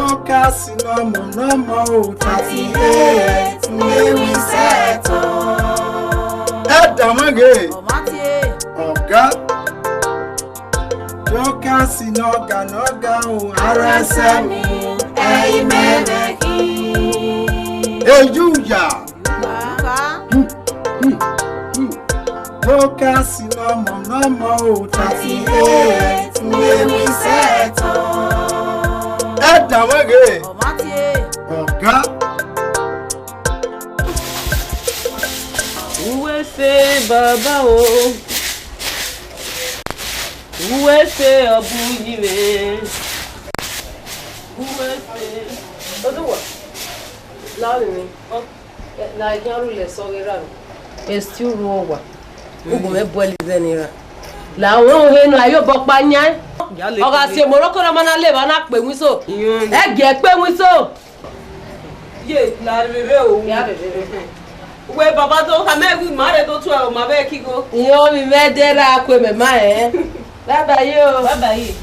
Jokasi no more 38 we settle. Edamage Oga Jokasi noga arasemi Eyimemeki Ejuya Jokasi no more 38 we settle. Edamage Oga Uwe se baba o Uwe se abuyiwe Uwe se Oduwa Lawi mi na ikiaru le so gera Estiu ruwa Ugo me boili zenira La won he no ayo bopa nyan Oga se moroko na mana le ba na pe wiso Ege pe wiso Ye la bebe o ya bebe We baba to ka me gu mare to tu o ma be kigo. Iyo mi me dera kwe me ma Baba yo. Baba yi.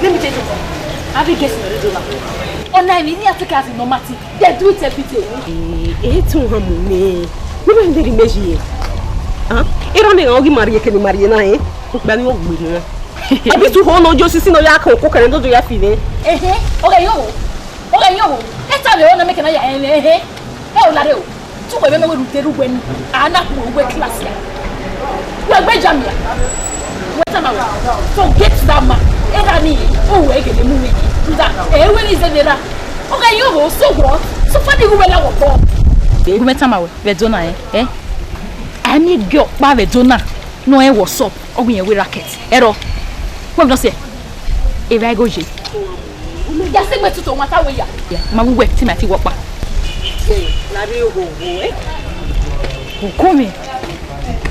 Let me tell you something. I've been guessing the dollar. On I mean, you have to cast no matter. They do it every day. It's on me. No one did measure. Era nem alguém Maria que me Maria na é. O que bem o guia. É bicho rono de osso no yaco o querendo do yafine. Okay yo. Esta le ona make na ya o la re o. Tu we me we teru gwen. Ana ku we class ya. We gbe jamia. Forget that man. Erani, oh, we get the movie. When is there? Okay, you so what? So funny who will our call. You met some Vedona, eh? I need girl by Vedona. No, I was up. Oh, we racket. Error. What does it? If I go, yes, I went to what I will. Yeah, my work, Timothy, what back. Come here.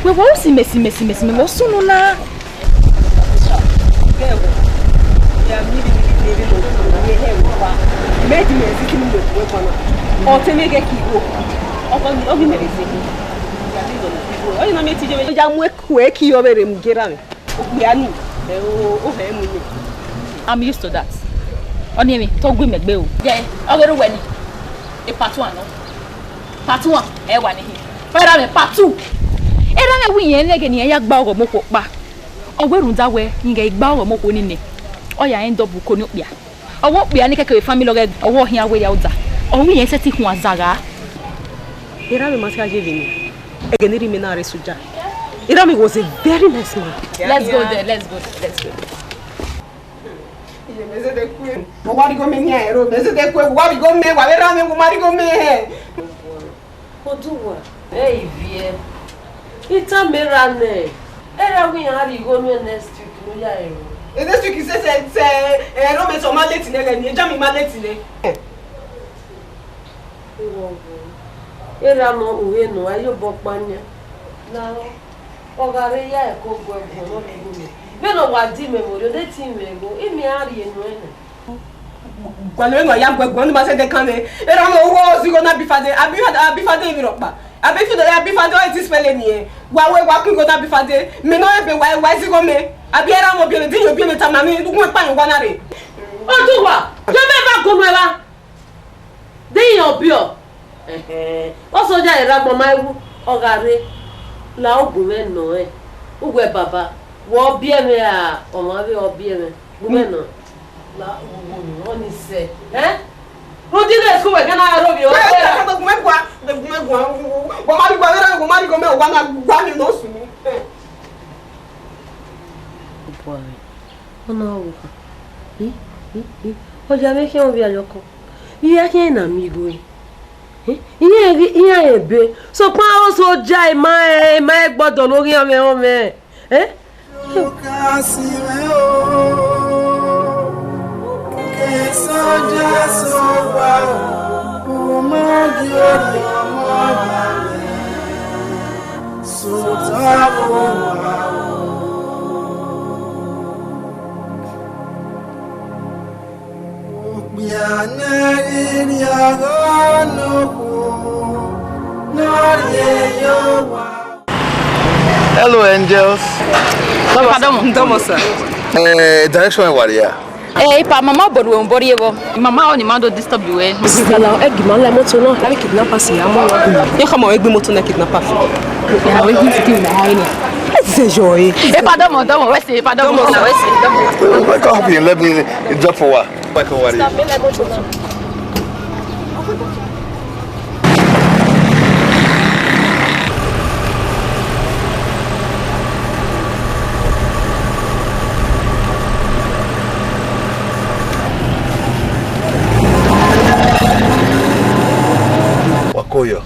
We won't see messy, soon. I'm used to that. Only me, talk with me, Bill. Yeah, I'll get away. A part one, part one, one here. Part two. Era we ain't again, a bag of moko back. Oh, where would that way? You get bow or moko in it. Oh, ya end up with Konopia. I won't be a family or walk here way out there. Oh, we ain't setting one zaga. Irami must have given me. Again, Riminari Suja. Irami was a very nice man. Let's go there, let's go. What go me here? What go me? What go me? Oduwa. Hey, vie. Ita merane. Era we are going next week. No ya ero. Next week say no me so ma late ne ni jam ma late ne. Era no uwe no ayo bokpanya. Na ogare ya e ko gbo e no ni. Me no wa di memory de ti me go. Imi ari enu ene. Kwalo ngo ya gbegbo ni ma se de kan ne. Era no wo si go na bifade. Abifade mi ropa. Abifade o ti spell ni e. Wa ki go na bifade. Me no e be wa si go me. Abiera mo bi le din yo bi le ta ma mi ngun pa yin gwana re. Oduwa, je me ba go me wa. Din yo bi o. O so ja ira gbo ma ewu ogare la ogun me no e. Ugwe baba, wo bi e me a o ma bi o bi e me. Gume no. La ogun ni oni se. Rodi le ko we gana ro bi o. Gume gwa. Wo ma ri go me o gwa mi no su ni. Ona o. O ja me ke o bi ayoko. Iya ke na mi go yi. Iya ebe. So pa o so ja e ma gbodo lori ome. Jokasi me o. Esoja so wa. O ma di o mo ba. Hello, angels. Domo, sir. Direction where you are? Pa mama bodu on body ebo. Mama on mando disturb you eh. Sala e gima la moto no, la kidnapper si amo. E kama o egbe moto na kidnapper. Ya we hit you na haini. C'est joyeux. Pardon, we say pardon. I can't help you. Let me drop for what? I can worry. Wakoyo.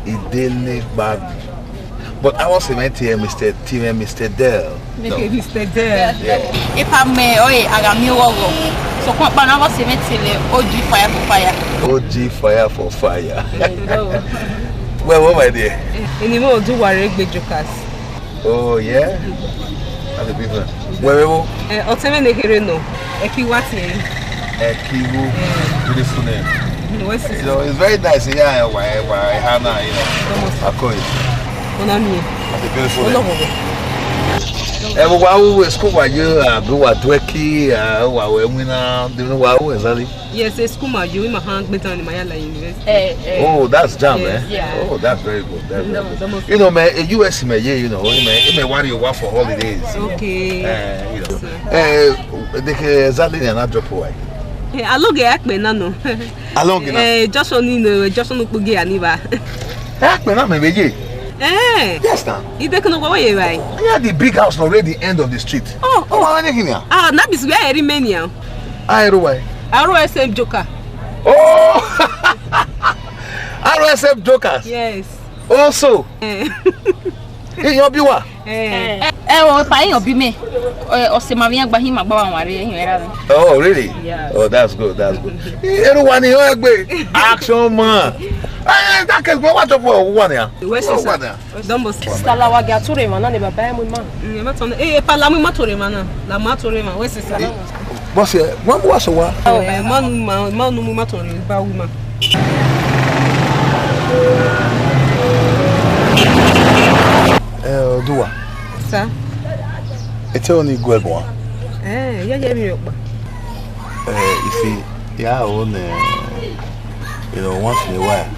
Idele bad. But I was meant to Mr. Tim and Mr. Dell. No. Mr. Dell. Yeah. If I'm agami wogo. So kwa bana was meant to OG fire for fire. OG fire for fire. Well, what my dear? Anymore do worry big jokers. Oh yeah. That's a big one. Where we? Oteme negereno. Ekiwati. Ekiwu. Beautiful name. You know, it's very nice here. Why Hannah, you know. Akoi. Onami. That's a beautiful name. School where you go at Dweki, yes, a school my you in my hand better in Mayala University. Oh, that's jam, yes, eh? Yeah. Oh, that's very good. That's very good. You know, man, US may you know, it may worry you for holidays. Okay. You know. The Zalini and not drop away. Aloge akpe nano. Aloge na. Just on Pugi Aniva. Akpe na me beje. Yes now. You take no way right. Yeah, the big house already the end of the street. Oh, that is where Remania. Why? RSM Joker. Oh, RSM Jokers. Yes. Also. Your biwa. Oh, really? Yeah. Oh, that's good. That's good. Everyone here, action man. That case, what up for one here? Where's this? Sala wa gature mana ne baba mu ma. Pala mu matore mana. La matore mana. Where's this? Boss, one was what? Man mu matore ba woman. Dua. Sir? It's only good one. Yeah, me up. You see, yeah, on you know, once in a while,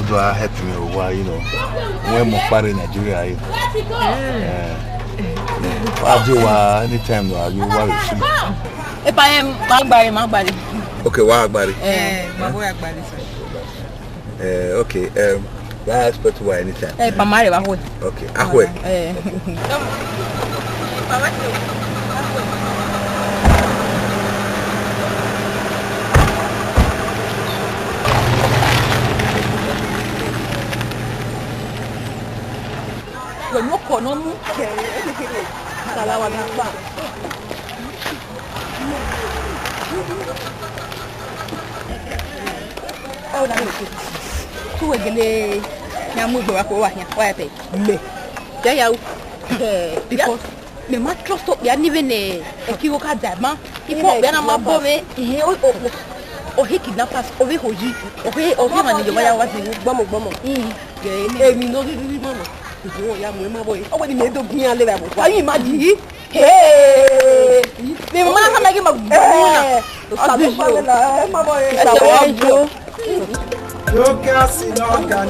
do I help me a while, you know, when more far in Nigeria, you know. I'll do anytime you worry free. If I am Magbari. Okay, Wagbari. My boy Agbari. Okay, I expect to wear anytime. Pamari Ahoy. Okay, Ahoy. No konomu. Salawa namba. Oh, na ni. Ku wegele na mu gbo wa ko wa yan. Wa pe. Me. Ja ya o. Because me ma trust up ya ni vene e ki wo ka da ma. Ifo be na ma bo me. O he kidnappers o we hoji. O he ma ni jo ya wa si gbomo. Èmi no ri mama. Ìwọ ya mo ma boy. Owo ni me do gbin ale ba bo. Can you imagine? Hey! Me ma na ma gi ma gbona. Salute ma boy. Sawo. Yoga sinoga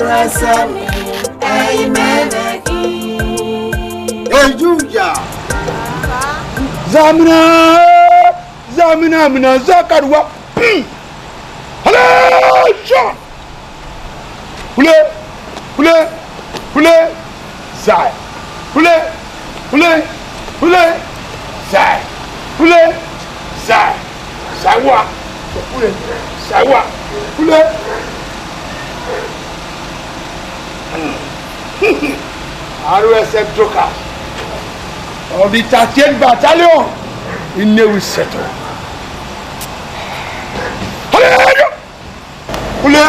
RSM Nemwenokun. Ejuja. Zamina mina zakarwa. Hallelujah. Hule, zai. Hule, zai. Hule, zai. Sawa. Hule, sawa. Hule. RSF Joker. On the 30th battalion in Newi settle. Hallelujah. Hule.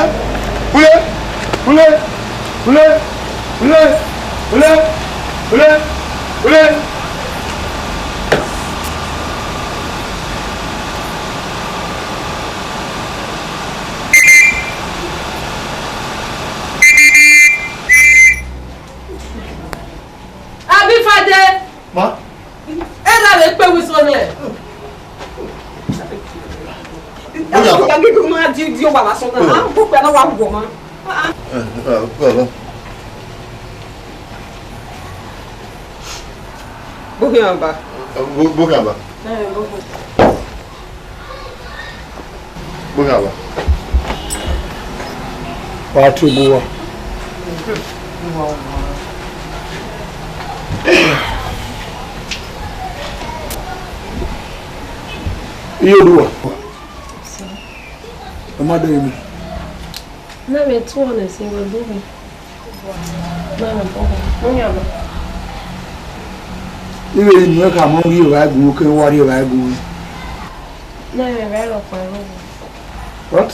na di o baba so na. Ah, bu pe na wa go ma. Well. Bukamba. Bukamba. Bukamba. Watu buwa. Iyo duwa. Amado yemi. Na me tu ona se wa dubi. Na na bobo. Munyama. Iwe ni ka mo ri wa gun ke wa ri wa gun. Na me ba ro pa ro. What?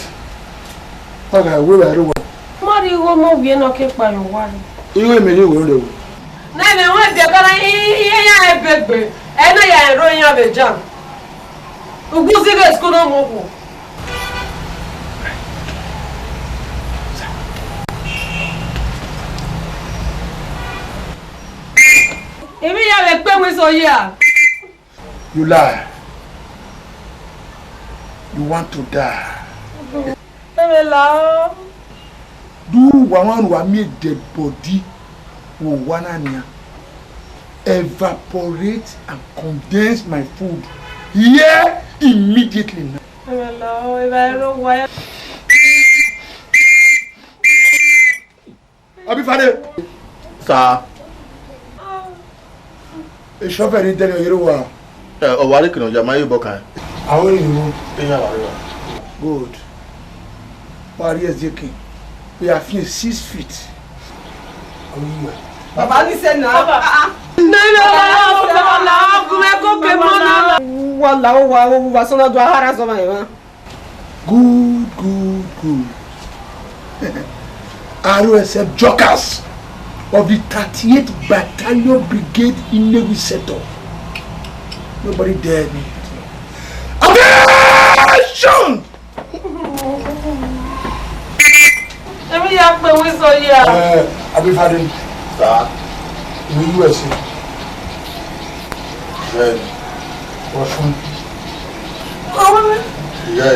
Okay, we wa ro. Mari wo mo bi no ke pa yo wa. Iwe me ni wo le. Na me won de gara iye ya ebegbe. E na ya ero yan be jam. Uguzi ga school no mo ko. Emi ya be pe we so ya. You lie. You want to die. Emi la. Do one wa me dead body wo wanania. Evaporate and condense my food here immediately now. Emi la, e ba ro wa. Abi fade. Sir. E chauffeur ni tele yero wa. O wari kino jama yi bokan. Awon you Enya wari. good. Wari ezeki. We are 6 feet. Baba ni se na. Na ku me ko pe mo na. Wala wa so na do ahara so ma yan. Good. RSF jokers of the 38th Battalion Brigade in Navy Sector. Nobody dared me. Attention! Emi ya pe we so ya. Abi Fadin, Sir. in the USA, Yeah. Russian, Yeah.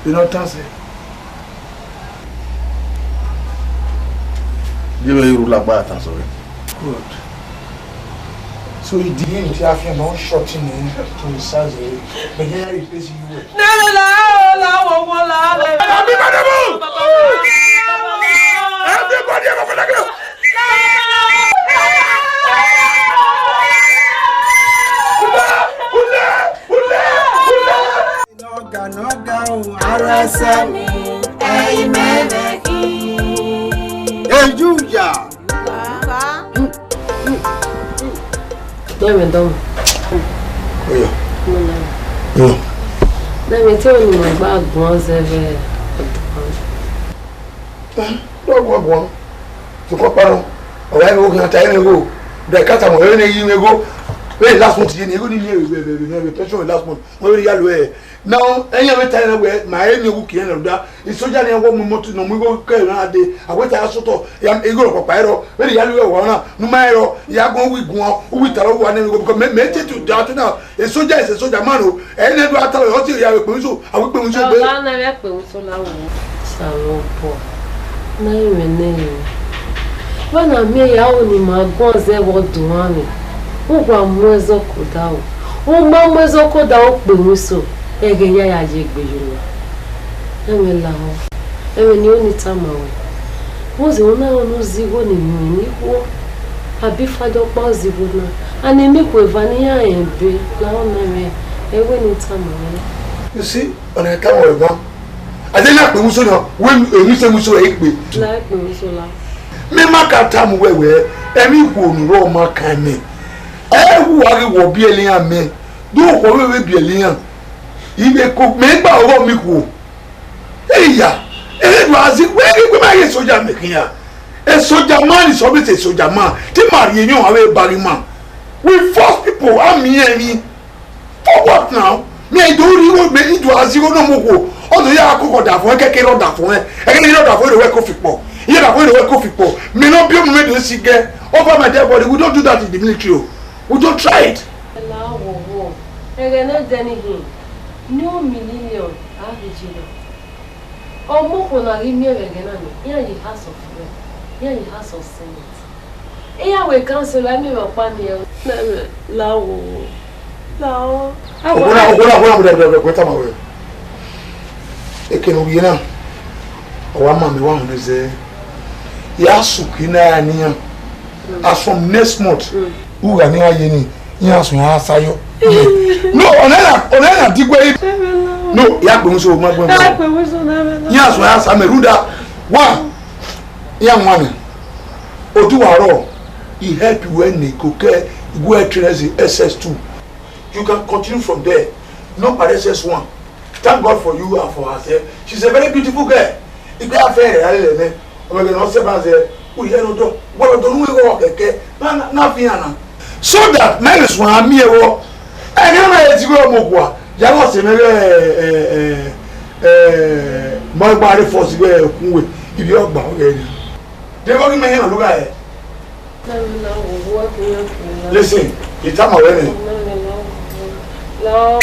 you know Tansi. Give me rule about that, sorry. Good. So he didn't have him on shot in to his surgery, but here he plays you. La wo la. Everybody, everybody, Ejuja. Dame dom. Oya. Mo na. Yo. Dame tí o ní mo gba gbon seve. Go. To ko paro. Oya go kan ta yin go. De kata mo yin yin go. We last month yin go ni me pension last month. Mo ri ya lo e. Now enya we ta yin we ma yin go ki yin da. Esoja ni wo mo moto no mo go ka na de. Agweta asoto ya ego ro pa ero. We ya lo e wo na. Nu ma ero ya gon wi gun o. Wi taro wa ni go because me to that now. Esoja is Esoja man o. E na do atalo o ti ya we pe so. Awi pe so be. Ọ̀la na rẹ̀ pé o tó láwọ̀ ṣàwọn pọ̀ náà ìwé náà. Bọ́nà mi ìyàwó ni màá gbọ́n zẹ́wọ́ dùn wá mi. Ó wà mú ẹzọ́ kó dá o. Ó má mú ẹzọ́ kó dá o pè mí so. Ẹ̀gẹ̀ yá yà jẹ́ gbèjò lọ. Ẹ̀wẹ̀ làwọn. Ẹ̀wẹ̀ ni ó ní tàmà o. Wọ́n sì wọ́n náà ló ziwó ni mi ní wọ́. Àbí fàjọpọ̀ ziwó náà. A ní mi kò ìfàníyàn ẹ̀ bẹ́ láwọn náà rẹ̀. Ẹ̀wẹ̀ ni tàmà o. You see, on a camera one. I didn't like muso now. When you say muso e pe. Like me so la. Me ma ka tam we emi ko nu ro ma kan me. Wu wa wo bi elian me. Do ko we bi elian. Ibe ko me gba oro mi ko. Eya. E do azi we ma ye soja me kian. E soja man is always a soja man. Ti mari eyan awe bari man. We force people am me for what now? Me do ri me do aziro no moko o do ya akoko da fun kekere da fun e ni da fun we ko fipo iye da fun we ko fipo me no bi o me do sige over my dead body. We don't do that in the military. We don't try it. La wo wo. Ege no deni hin. No million Omokona imi egenani. Here you house of prayer. Here you house of senate. Here we cancel I me opani. Lawo. Ogona kweta mawe. Ekeno yena. Owa mama wa hu ze. Ya sukina ya niya. As from next month. Who ga ni aye ni. Ya sun ya sayo. No, onena digwe. No, ya gbe so ma gbe. Ya sun ya sa meruda. One. Ya nwane. Oduwaro. He help you when you go train SS2. You can continue from there. Not by SS1. Thank God for you and for herself. She's a very beautiful girl. If you are fair, so that marriage one am here. And you know it's go mogwa. You know say my body force go kunwe. If you agba already. They go give me here look at it. Listen, the time already. No.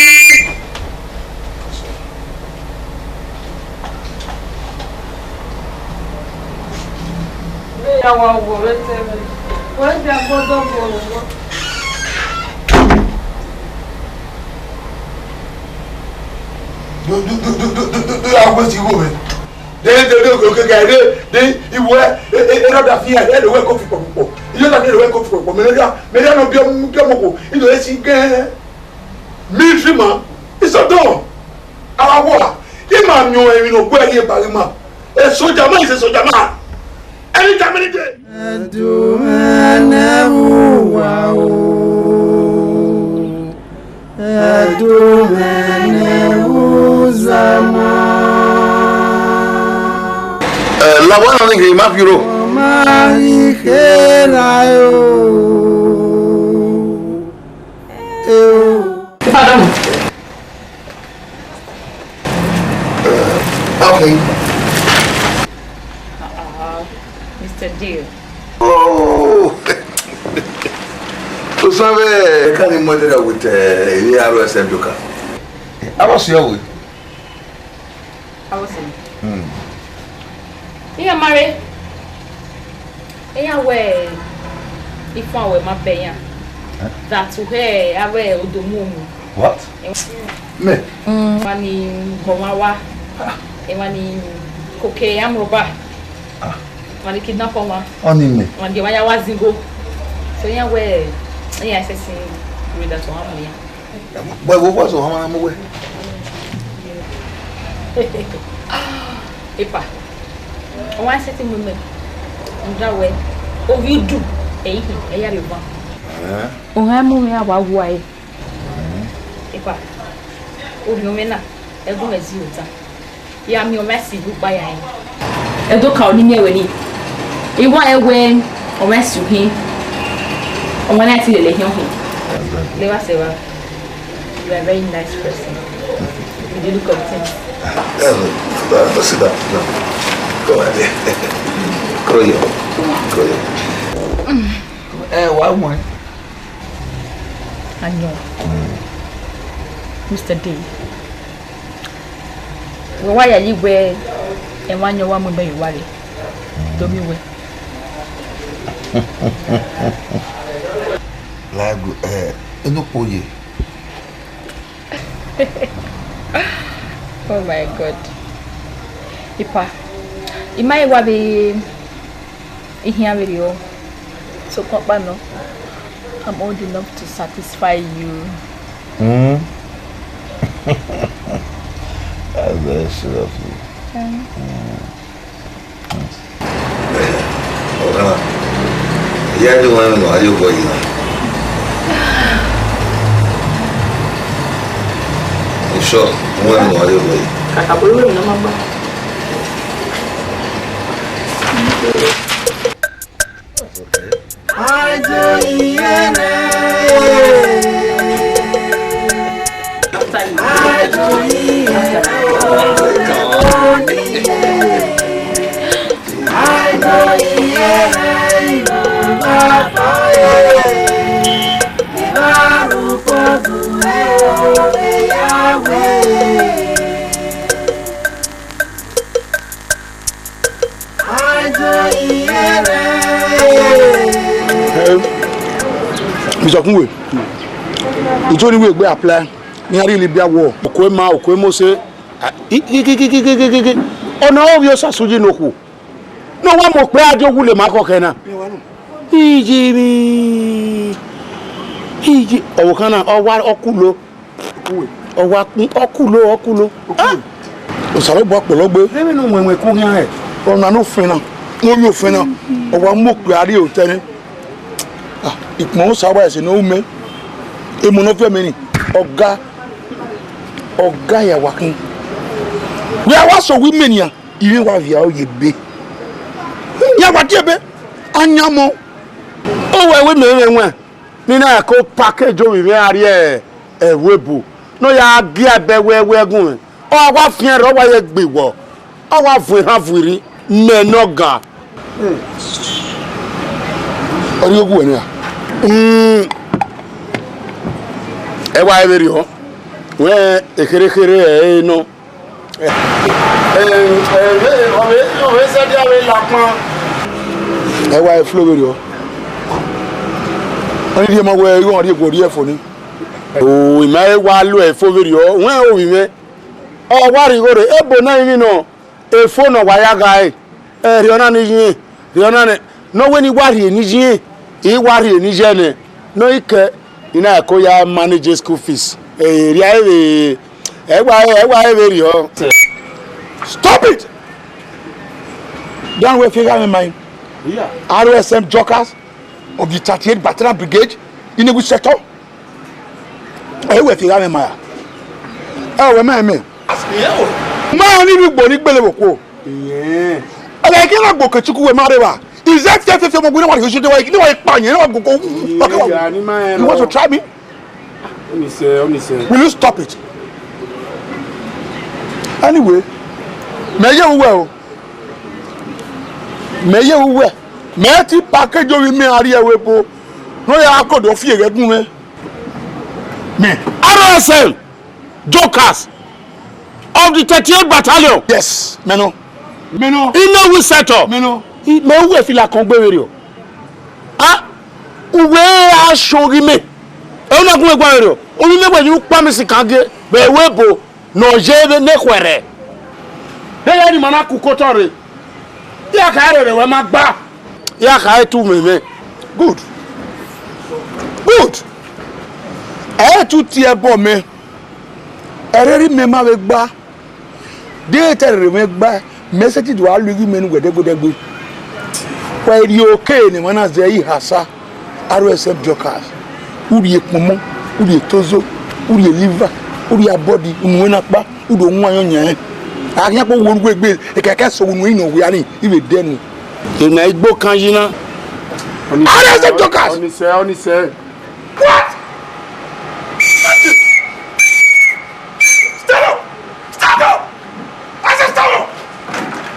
Military man, it's a dog. Our war. Him and you know where he is. Esoja man is a soldier man. Anytime, any day. La buena no es más puro. Okay. Mr. Deal. Oh. Tú sabes, can you mother with the RSM Duka? I was here with. I was in. Yeah, Mary. Yeah, where if I were my bayan, that's where I wear the moon. What? Me? Money, Gomawa, money, cocaine, amroba. Money kidnap one. Only me. When the Maya was in go. So, yeah, where I say, read that one. But what was on my way? Epa. Why setting women? That way. Oh, you do. Eh, you want. Oh, I'm moving about why. Epa. Oh, you mean that? Everyone is you. Yeah, I'm your messy goodbye. I don't call me near when you want a way or mess to him. Or when I see the him. Never say, well, you are a very nice person. You look at things. Sit down. Go ahead. Croyo. One more. I know. Mr. D. Why are you where and when you want me, you worry? Don't you wait? Like, no, boy. Oh my God. Ipa. It might well be in here with you. So, no. I'm old enough to satisfy you. That's very sweet of you. Yeah, you want to know how you go in. Sure, you want to know how you go in. Isokunwe. It's only way apply. Nearly Libya war. Okwemo ọ̀nà ọ̀bí ọ̀sà sójú n'okwu náà wọ́n mọ̀ pé adéogun lè má kọ́kẹ́ náà ìjì ọ̀wọ̀ kan náà ọkùlò òsàlẹ̀ bọ́ pẹ̀lọ́gbé nínú ìwẹ̀wẹ̀ kú yẹn ẹ̀ ọ̀nà ló fin náà wọ́n yóò fin náà ọ̀wọ̀ mọ̀ pé adé ò tẹ́ni ìpọ̀n ó sábà ẹ̀sìn náà ó mẹ́ èmùnà fẹ́mi ni ọ̀gá ìyàwó akín we are also women here even wa via oyebe ya wade be anyamo o we me ni na ko package o we are webo no ya gi abe wegun o wa fian ro wa ye gbewo o wa fun hafuri menoga ori ogun we ni e wa e ri o we ekere no ẹ wá ẹ fúlọ́ wẹ̀rẹ̀ ọ́ wọ́n ní díẹ̀ máa wọ ẹ yóò wọ́n rí èkó rí ẹ̀fọ́ ni. òwì máa ẹ wá lọ ẹ̀fọ́ wẹ̀rẹ̀ ọ́ wọ́n ẹ̀ òwì mẹ́ ọ wá rí ìwọ́rẹ̀ ẹ bò náà yín náà ẹ̀fọ́ náà wáyà ga ẹ̀ ẹ̀ rí ọ̀nà ní yín rí ọ̀nà ní náwó ní wá rí ẹni yín èyí wá rí ẹni jẹ́ ni náà ìkẹ́ iná ẹ̀kọ́ ya manage school fees ẹ̀ rí ẹ wá ẹ wẹ̀rẹ̀ ọ́. Stop it! Don't wait for your mind. Yeah. RSM Jokers of the 38th Battalion Brigade in the sector. I wait for your mind. Oh, man. Man, you boni belewoko. Yeah. I can't go to Chuku Marewa. Is that if you're going to shoot the way you want to try me? Will you stop it? Anyway. Meye uwe me ti package orí mi ari ewepo no ya akodo fi eregun me RSL Jokers of the 38th battalion. Yes, meno ino we settle meno me uwe fila kan gbe were o uwe asori me e na gun egba were o omi megbe ni pa mi si kage be webo no je ne kwere bẹ́ẹ̀ ni mọ̀nà kú kótó rẹ̀ yà ká rẹ̀ wẹ́ máa gbá yà ká tú mẹ́mẹ́ good ẹ̀ tú tiẹ̀ bọ̀ mẹ́ ẹ̀rẹ́ rí mẹ́ máa wẹ́ gbá déètẹ̀ rẹ̀ wẹ́ gbá mẹ́sẹ̀tì tó wà lórí mẹ́nu gbẹ̀dẹ́gbẹ̀dẹ́gbẹ̀ wọ́n rí òkè ni wọ́n náà zẹ́ yìí hàṣà RSM Jokers wúri èpọ̀mọ́ wúri ètòzó wúri èlíva wúri abọ́di ìmúwé náà pa wúri òun wáyọ̀ yẹn anya ko won gbegbe ekeke so wonu ino we ani ibe denu ina igbo kan yina RSM Jokers oni say what stand up I said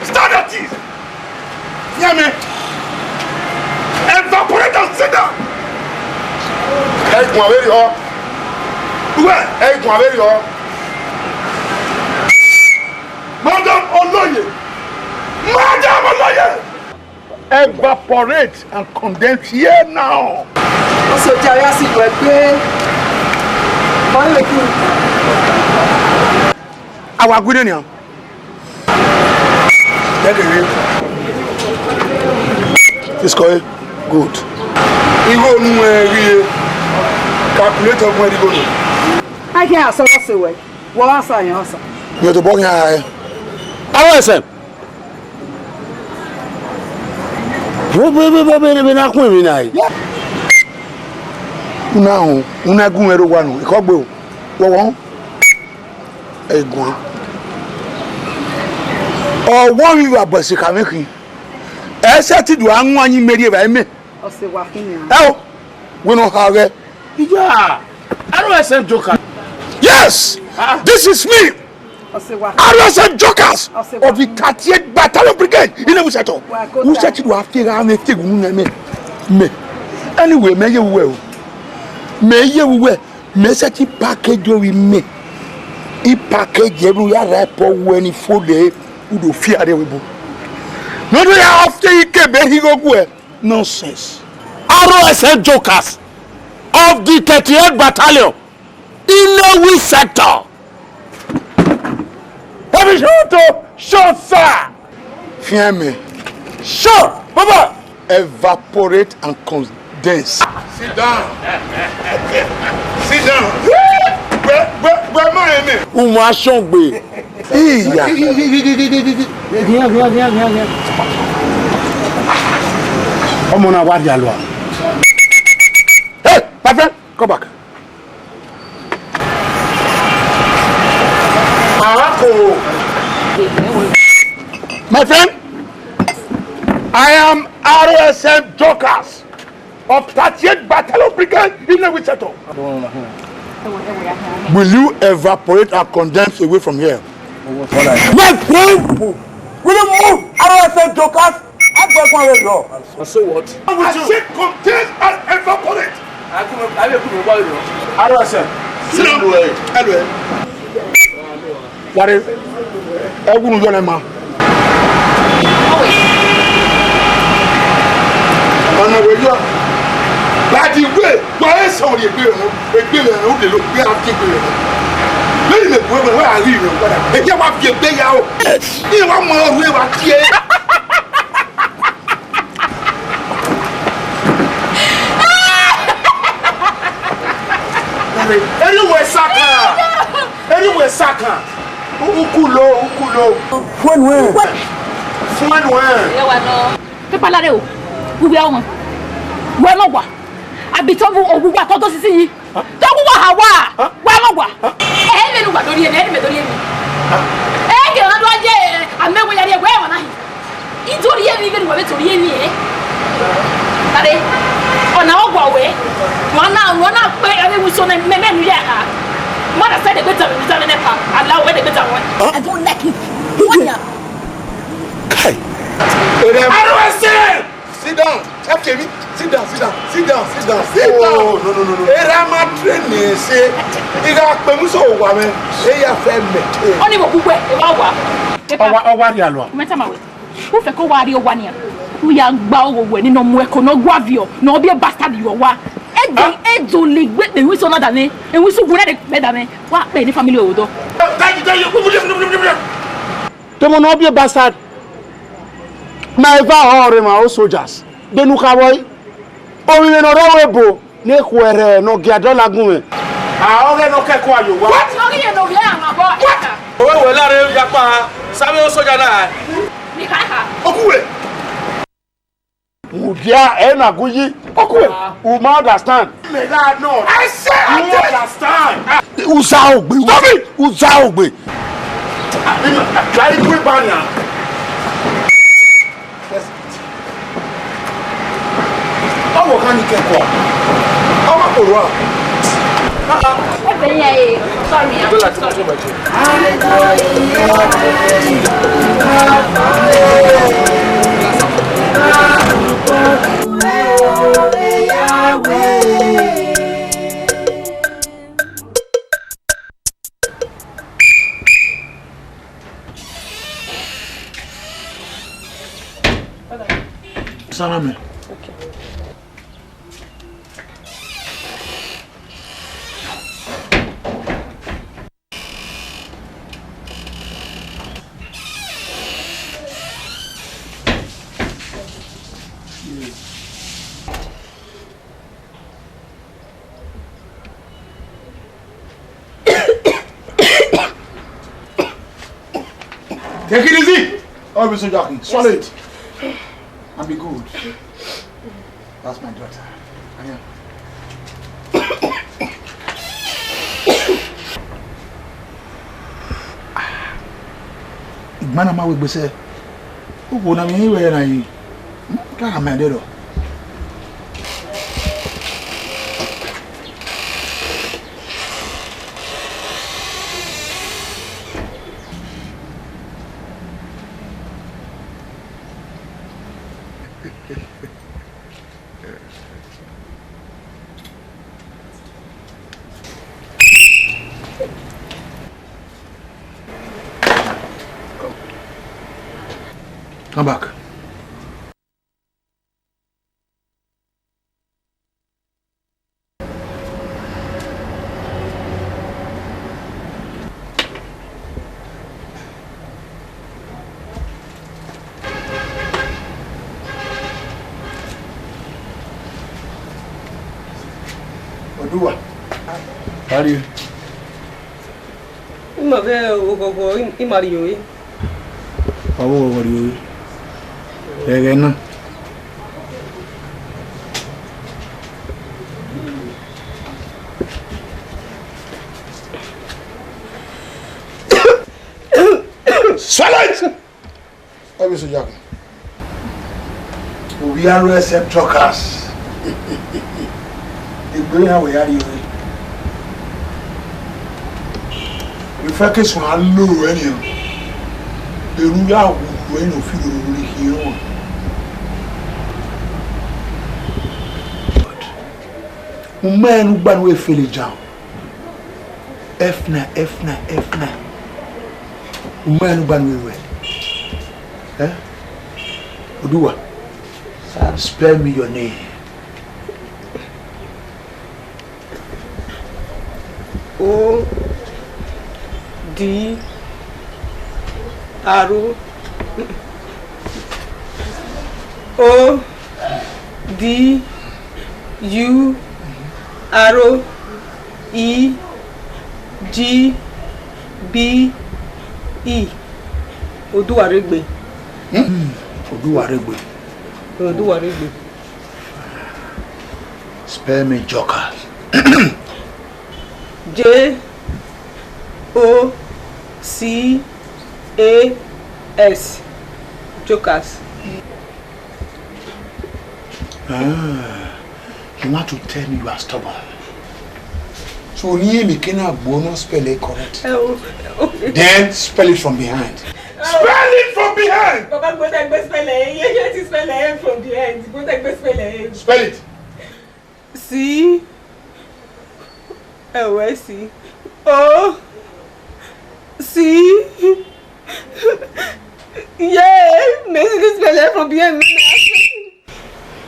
stand up this yame evaporate and sit down hey ko averi ho hey ko averi ho Madam Oloye! Evaporate and condense here now. What's your jayasi wepe? Our good in here. This guy, good. Even calculator where you go. I can't say what's the way. What else are you? You're the boy here. RSM. Na kun mi na yi. Una gun ero wa nu ikogbe o. Wo won. Egun. O won wi wa bosi ka mekin. E se ti du anu anyin meri e ba me. O se wa kin ni. E o. We no ha re. Ija. RSM Joker. Yes. This is me. RSM Jokers of the 38th Battalion Brigade in the Musato. Who said you have to have a thing? Me. Anyway, may you well. Message package with me. He package every rapper when he food who do fear the people. No, they after he came, he go nonsense. RSM Jokers of the 38th Battalion in Lewi sector. Have you shot, sir? Fear me. Sure, Baba. Evaporate and condense. Sit down. Sit down. Where am I? Uma Shongbe. Here. Come on, what you are. Hey, my friend, come back. My friend, I am RSM Jokers of 38th Battalion Brigade in the Wichita. Will you evaporate and condense away from here? My friend, will you move RSM Jokers? I'm going to go. So what? I said condense and evaporate. RSM. Sit down. What is it? I'm going to go. Ọ̀nà wẹ̀yọ́ láti ìwé wọ́n ẹ̀ sọ̀rọ̀ ìgbé rẹ̀ ó lè lọ gbé àgbègbè rẹ̀ lẹ́yìn lè gbé wọ́n àrí rẹ̀ padà ẹ̀jẹ̀ wá fi ẹgbẹ́ yà ó ní ìwà mọ ọ̀rọ̀ ẹ̀ wá kí ẹ. Eriwe saka ukulo fún ẹ̀. Pípa lára o, wúwo ọmọ, wọ́n ẹ̀ mọ̀ wá, àbítọ́ fún òwúwà tọ́tọ́ sí yìí, tó wúwà hà wá, wọ́n ẹ̀ mọ̀ wá. Ẹ̀ ẹ́ mẹ́nu wà lórí ẹ̀ ẹ̀ mẹ́nu lórí ẹ̀. Ẹ̀ ẹ́ kìlọ̀ lọ́dún ajé àmẹ́wò yàrá ẹ̀ wẹ́ẹ̀ wọ̀ náà. Nítorí ẹ̀ mi ìgbẹ́ni wà bẹ́ẹ̀ torí ẹ̀ ní ẹ̀. Tàdé, ọ̀nà ọ̀gbọ̀ wẹ̀, wọ́n náà pé ẹ̀rẹ́ wùsọ mẹ́mẹ́nu yẹ̀ ha. Mother said they better me nepa. Allah where they better one. I don't like it. Kai. I don't say. Sit down. After me. Sit down. Oh, no. Erama training say. Iga pemuso wa me. Eya fe me. Oni wo kugbe e wa wa. Owa ri alo. Meta mawe. Who fe ko wa ri owa ni a. Who ya gba owo we ni no mu e ko no guavio. No be bastard you wa. Ejo le gbe pe wi so na dane e wi so gure de pe dane wa pe ni family odo to mo no be bastard my va my old soldiers de nu ka boy o wi no rowe bo ne kwere no giado lagun me ore no keko ayo wa what no ri no ri ama bo o we lare yapa sabe o soja na ni ka ha okuwe Mudia ena guyi okuwe you understand me that no I say you understand uza ogbe like we banya owo kan ni keko owo ko ro sorry Salame. Okay. Take it easy. Always so joking. Swallow it. And be good. That's my daughter. Anya. Mana ma we gbese. O go na mi we na yi. Ka ma de do. Come back. Odua. How are you? Ima be ogogo imariyo yi. Awo wariyo. Egena. Swallow it! What is Esoja? We are accept truckers. The brain how we are you. We focus on low anyhow. The ruler when you feel really here. Man who ban we feel it down. F9. Man who ban we well. Eh? Odua. Spare me your name. O D R O D U R E G B E Oduwaregbe. Oduwaregbe. Oduwaregbe. Spare me joker. J O C A S Jokers. You want to tell me you are stubborn? So you cannot spell it correct. Then spell it from behind. Spell it from behind. Papa, go take spell it. You spell it from behind. Go take spell it. Spell it. C O C O C. Yeah, maybe this spell it from behind.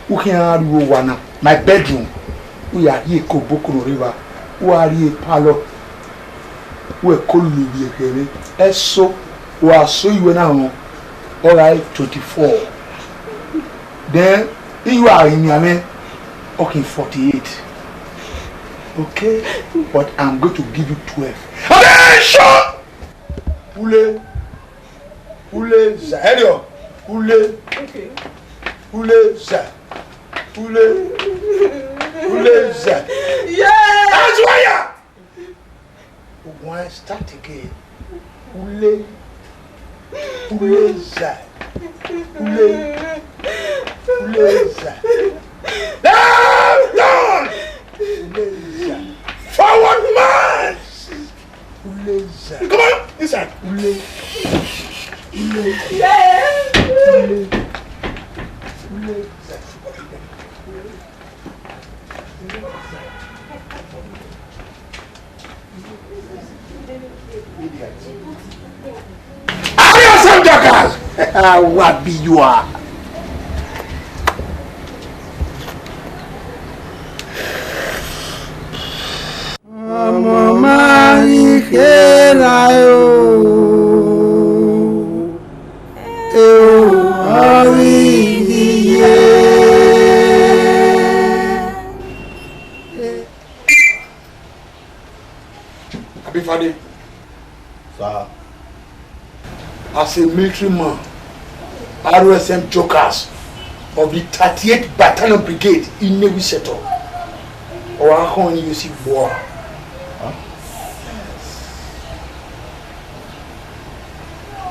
Who can do one? My bedroom. We are here Koboko River. Who are here Palo? We are calling you here. Eso. We are so you now. All right, 24. Then you are in your man. Okay, 48. Okay, but I'm going to give you 12. Attention! Ule, Zaherio. Okay. Ule, Za. Yeah! That's why why start again? Ule, Za. Ule, Za. Down! Forward march! Come on, inside. Yeah! Are you some jokers? What be you are? Mama ikela yo awiye Abifade Sir. As a military man, RSM jokers of the 38th Battalion Brigade in Navy Sector. Or how can you see war?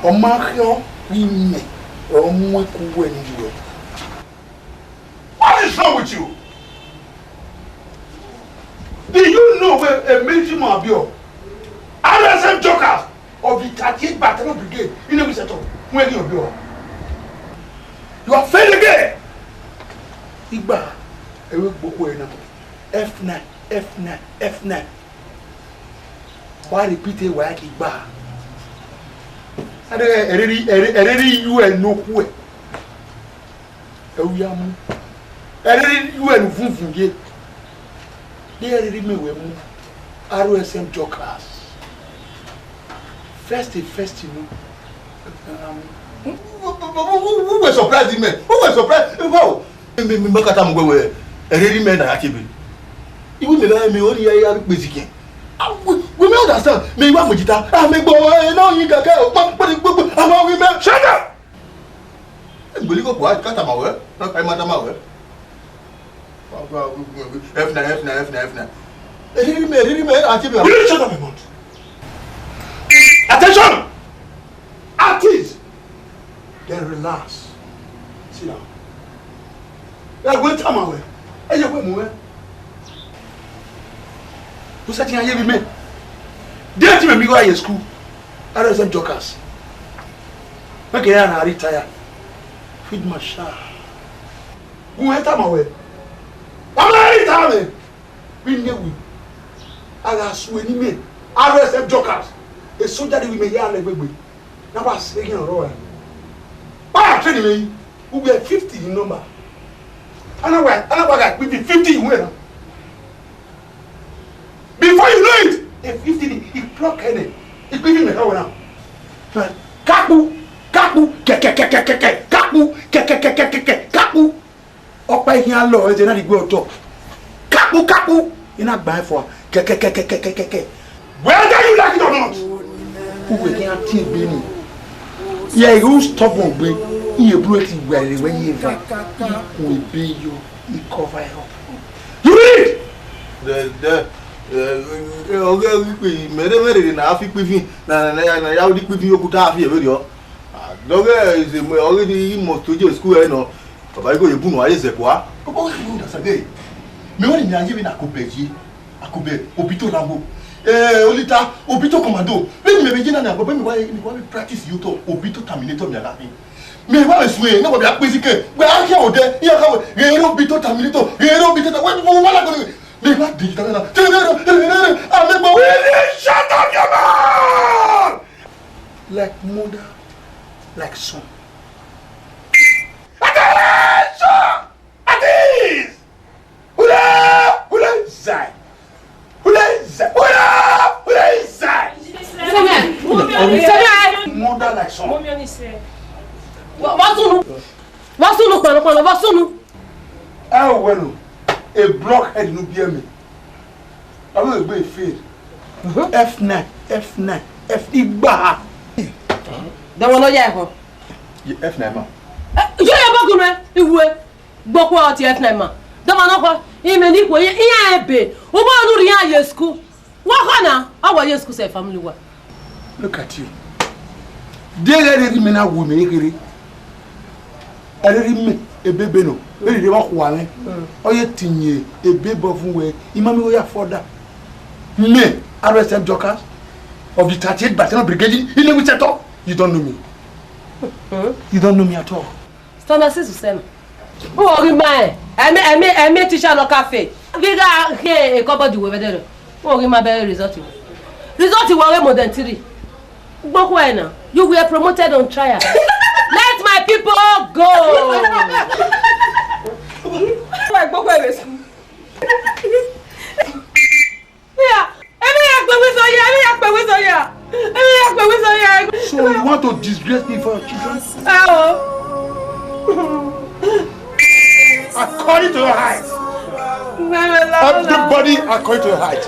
Omakyo wime omwe kuwe niwe. What is wrong with you? Do you know where a military man be? RSM jokers of the 38th Battalion Brigade in Navy Sector. Where you be? You are failed again. Igba ewe gbogbo ena. F9. Why repeat it why Igba? Ereri UN no kwe. Ewiamu. Ereri UN funfunye. They ereri mewe mu. RSM jokers. First you know. Who was surprised, man? Who was surprised? Wow. Mbakata mwewe. Ereri men na akibi. Even the me only here basic. We may understand. Me wa mojita. Ah me go no yin kaka. Ama we me shut up. Gboli ko kwa kata ma we. Na kai madam ma we. F9. Really me ati be. You shut up my mouth. Attention. Artists. Then relax. Sit down. Ya go tama we. E je ko mu we. Who said you are me? Did you go to school? I don't say jokers. Okay, I retire. Feed my child. Who enter my way? I'm not retiring. We knew. I got swing me. I don't say jokers. Esoja Nemwenokun. Now I'm speaking on road. Why are you telling me? We were 50 in number. And I got 50 in winner. Before you know it, a 50 he block any. He give him a how now. Kapu. Up by here law is not go talk. Kapu. You not buy for whether you like it or not. Who will get tea Benin? Yeah, you stubborn boy. You break it well when you will pay you, he cover up. You read? Mere na afi pivin na ya odi pivin okuta afi e video doge is already must to school e no baba go yebu no aye sekwa Obo you da sage me woni mi anje bi na kopeji akobe obito lambo olita obito commando me be jina na baba mi wa practice you to obito terminator mi ala me wa esuwe na baba apesike gbe ake ode iya ka we obito terminator we wala go they not digital. Shut up your mouth! Like mother, like son. Attention! Attention! Hula zai. Mother like son. Wasunu. Oh well. A blockhead no be me. I will be fail. F9. F igba. Da won lo ya ko. F9 ma. Yo ya bogun me iwe. Gboko ati F9 ma. Da ma no ko ime ni ko iya ebe. O ba nu ri ya school. Wa ko na awa ye school say family wa. Look at you. Dey ready me na wo me kiri. Ready me ebebe no. Very de wa kwa me. Oye tinye ebebo fun we. Imami we afforda. Me, RSM Jokers of the 38th Battalion Brigade in Lewiseto. You don't know me. You don't know me at all. Stand say Susan. Oh, remind. I me teacher no cafe. Viga here e kobo di we vedere. Oh, remind be result. Result we more than 3. Gboko e na. You were promoted on trial. Let my people go. Why gboko e school? So you want to disgrace me for your children? According to your height. Everybody according to your height.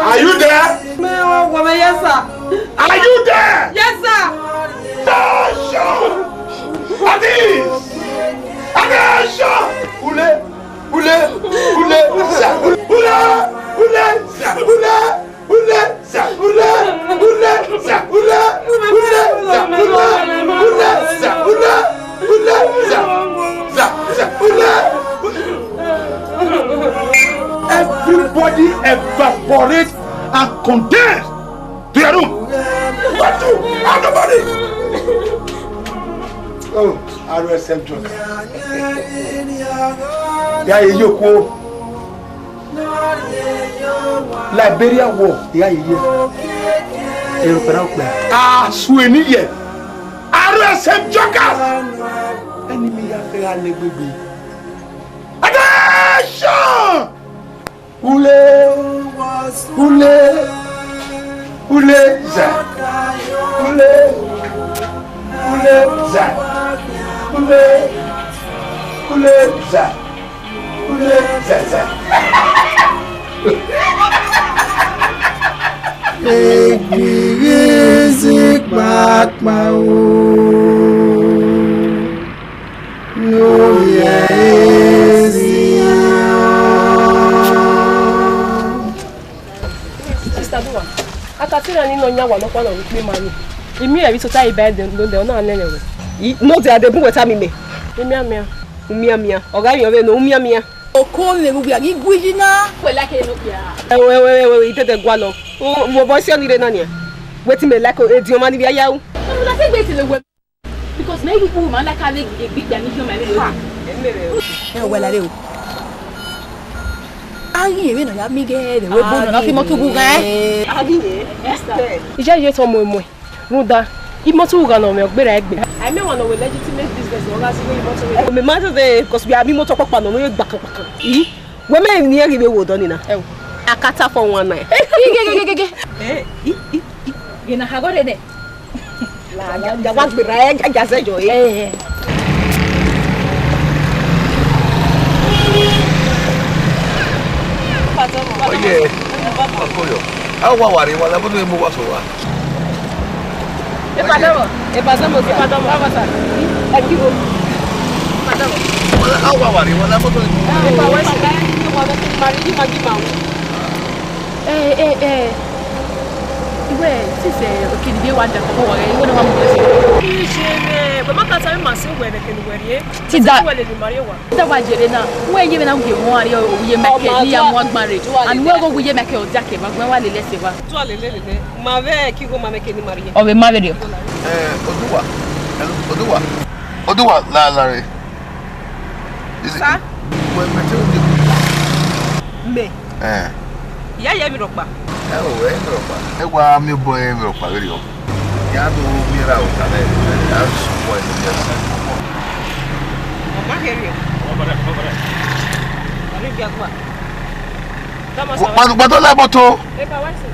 Are you there? Yes, sir. Are you there? Yes, sir. Attention! Ule! Everybody evaporate and condense to your room. What do? Nobody. Oh, RSM Joker. Yeah, Yoko. Liberia war. Yeah. Sweeney. RSM Joker. Enemy affair baby. Attention! Ule. Ule za. Ule za. Ule za. Ule za. Make me music back my own. No, yes, Sister Dua, atatira ni no nya wa no kwa no pe mani. Imi e bi to ta ibe de no na nene we. No de ade bu weta mi me. Umia. Oga mi ove no umia. Oko le gu ya gi guina. Pela ke no ya. We ite gwa lo. Mo bo si onire na ni. Wetin me like e di o mani bi aya o. No na say wait le we. Because na you man like have a big ya ni human le. We la re o. Ayi we no ya mi ge de we bo no na fi moto bu ga. Abi ye. Esther. Ija ye to mo. Ruda. Imoto uga no me ogbera egbe. I mean one of legitimate business oga si we imoto we. Me ma say cause we abi moto papa no ye gbaka. We me ni eri we wo do ni na. Akata for one night. Ge. Gina hagore de. La ya wa gbera ja se jo e. Oye, apoyo. Agua wari wala bodo mo waso wa. E pasamos. Vamos a. Aquí vou. Pasamos. Wala agua wari wala bodo mo. E pa wa pagar ni mo do marido magimau. Iwe, sise okidi wa da ko wa iwe no wa mo se. Ije ba maka sa ma se we de kenu we ti da we le ni mari wa. Da wa jere na, we ye na nge won ari o ye meke ni ya mo agbare. And we go ye meke o jake ba gbe wa le lese wa. Tu ale le. Ma ve ki go ma meke ni mari. O be ma video. Oduwa la re. Sa? We mete o de. Me. Ya ye mi ropa. We mi ropa. E wa mi boy mi ropa re o. Ya do mi ra o ta le. Ya su boy ni ya. Ma herio. Ari bi agba. Wa do la moto. E pa wa se.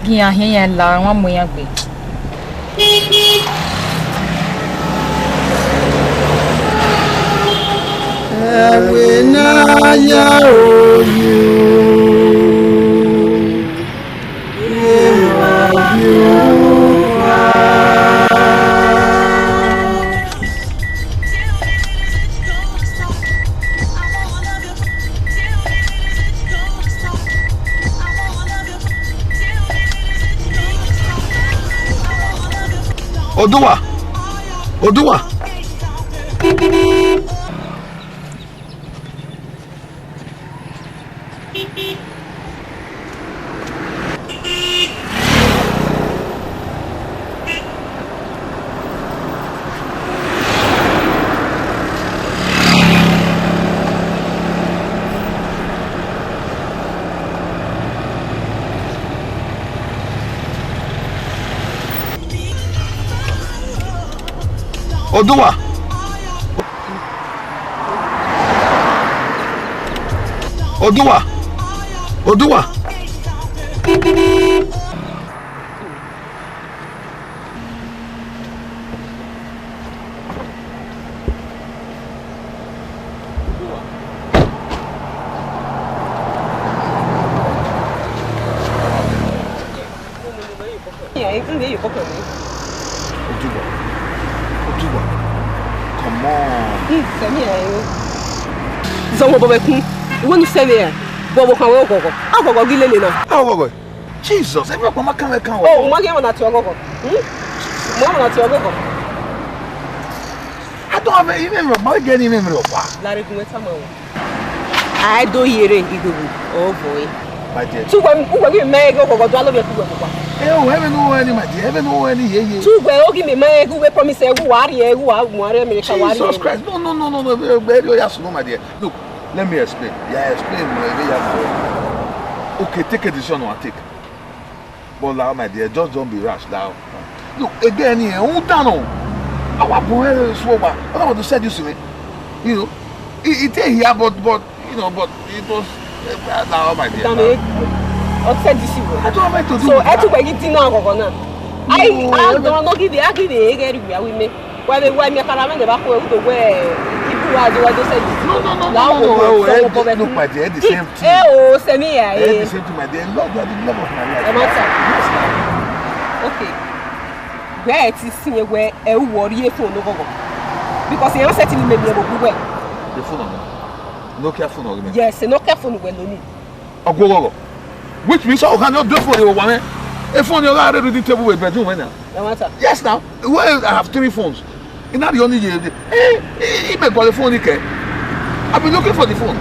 Gian hin yen la won mo yan gbe. Ewe na ya oyu. Oduwa. Come on. Zomo bobe kun. Iwo nu sele ya. Bobo kan we ogogo. Agogo gilele na. Oh, Jesus, every mama can we can. Oh, ma ge wona ti ogogo. Mo wona ti ogogo. I don't have even my getting him ropa. La re kun we sama wo. I do yere igogo. Oh boy. My dear. Tu gwa gi me ge ogogo do alo be ku gwa. Oh, heaven no any my dear. Heaven no any ye. Tu gwa o gi me me ge we promise e gu wari e gu wa mo are me ka wari. Jesus Christ. No. Baby, you have to know my dear. Look, let me explain. Yeah, explain. Okay, take a decision or take. But now, my dear, just don't be rash now. Look, again here, who down? Our boy is so bad. I don't want to say this to me. You know, it ain't here, but you know, but it was now, my dear. Or said this you. I don't have to do. So I took a dinner on her. I don't know, give the agri area with me. Why they wear me a caravan the back of the way. People are doing what they said. No, look, my dear, the same thing. Oh, Sammy, The same to my dear. Lord, you are the love of my life. Okay. Where it is seen where a warrior phone over. Because you are setting maybe a good way. The phone on Nokia phone on me. Yes, a Nokia phone when only. Go. Which means I cannot do for you one. A phone you're already the table with bedroom when now. Yes, now. Well, I have 3 phones. It's not the only year. He may call the phone. I've been looking for the phone.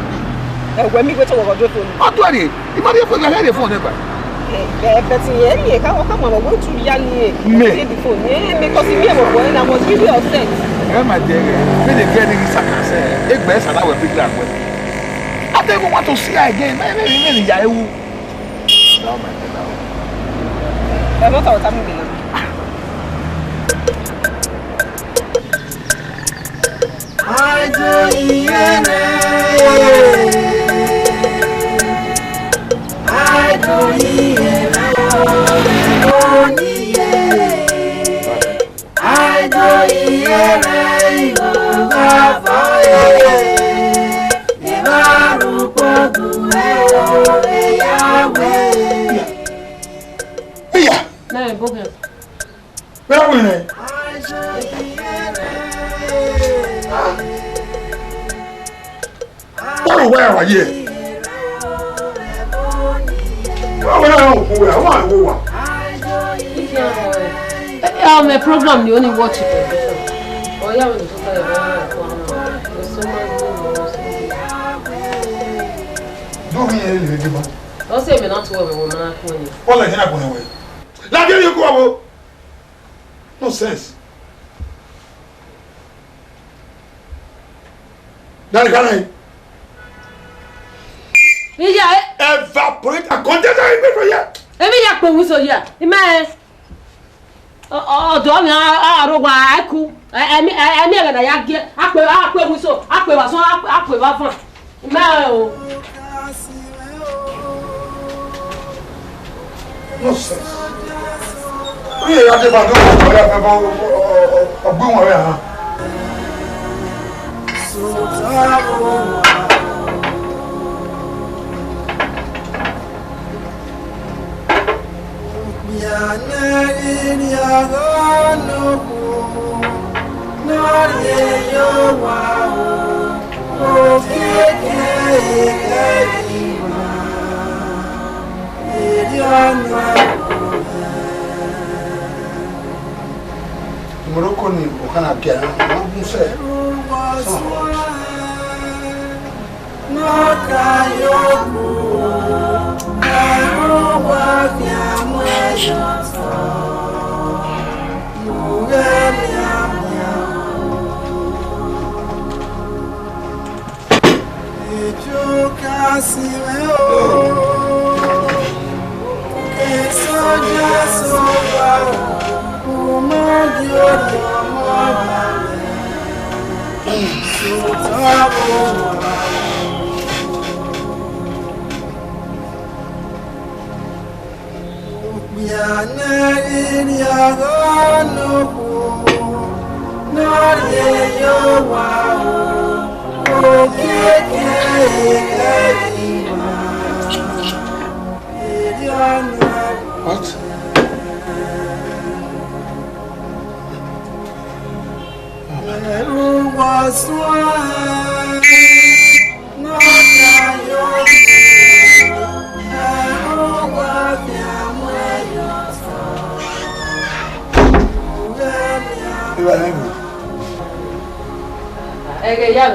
When we go to our phone. What do I need? You might have forgotten the phone ever. But yeah, come on, I want to be the phone. Because me and I was really upset. My dear, when they get in this, I can say, it's best and I will pick that way. I don't want to see her again. Maybe I will. No, my dear. I'm not out of me. I do where are you? My program, you only watch it. Oh, yeah, when you talk about there's so much. Do me anything. Don't say me not to have a woman. All I can go away. Now, here you go. No sense. Now, can I? Evaporate a container in the fire. Emi ya pe wi so ya. Ime odo mi aro wa aku. Emi e na ya ge ape wi so, ape wa so, ape wa fun. Ime o. No sense. Oye ya te ba do ko ya fe bo ogbon wa ya. So tabo. Morocco ni okana kia na bunse. What?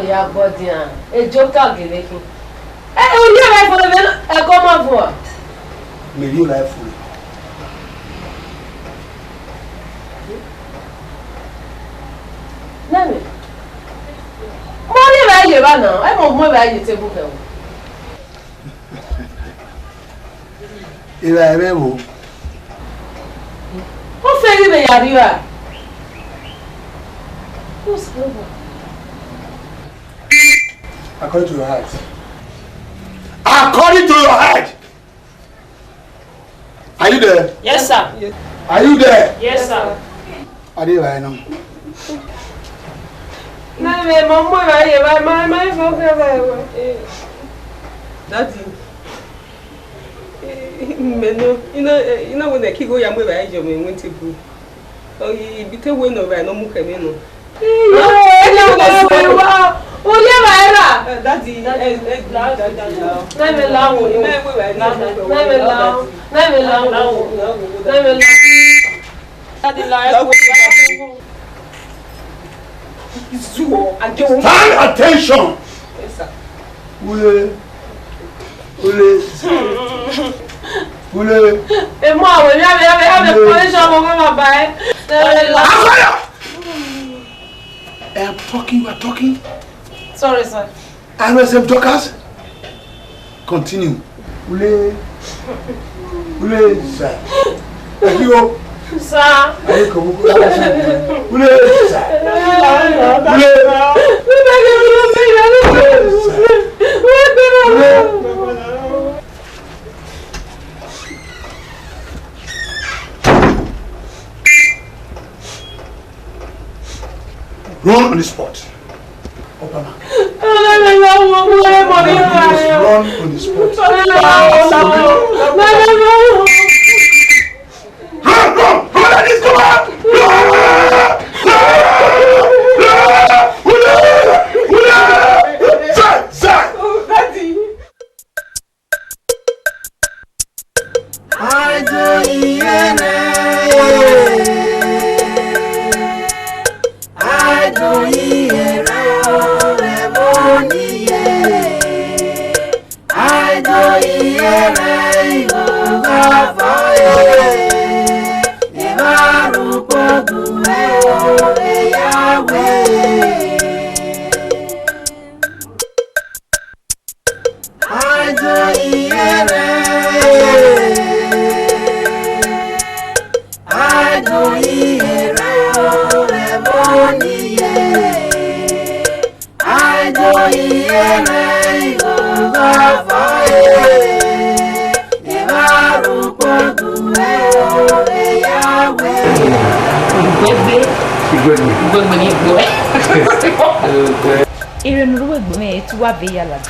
Ya body an e joka gele kin o ni ara fo le e ko ma fo Me ri life full. Nani mo ni ba ye ba na e mo ba ye table ke o Ira ebe wo. o fe ri be ya ri wa o se lo According to your heart. According to your heart. Are you there? Yes, sir. Are you there? Yes, sir. Are you right now? Daddy. You know when the kid go young way I jump in winter blue. Oh, you be too window by no more coming. Daddy, stand attention. Ule. I am talking, you are talking. Sorry, sir. RSM talkers. Continue. Ule, sir. Thank you. Sir. Run on the spot. Obama. Run on the spot. Run! Let this come out!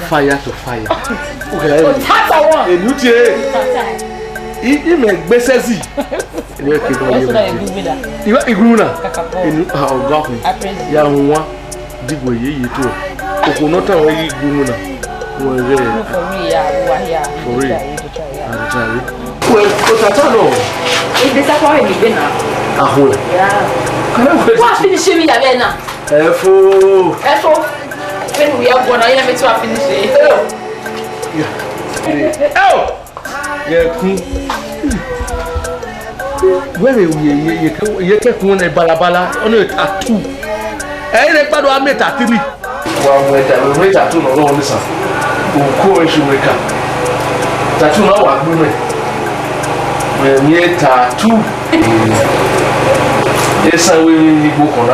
Fire to fire. Okay. You make besesi. You are igruna. Oh God. Ya nwa digwe yi to. Okunota we igruna. For real. Well, Otatano. If this is how you live now. Yeah. What finish me ya bena? Efo. When we are born, I am to finish it. Oh. Yeah. Where we you a balabala on a tattoo. Everybody I met at 3. Well, we tattoo no one listen. Who courage you wake up. Tattoo no one women. When we tattoo. Yes, I will go on.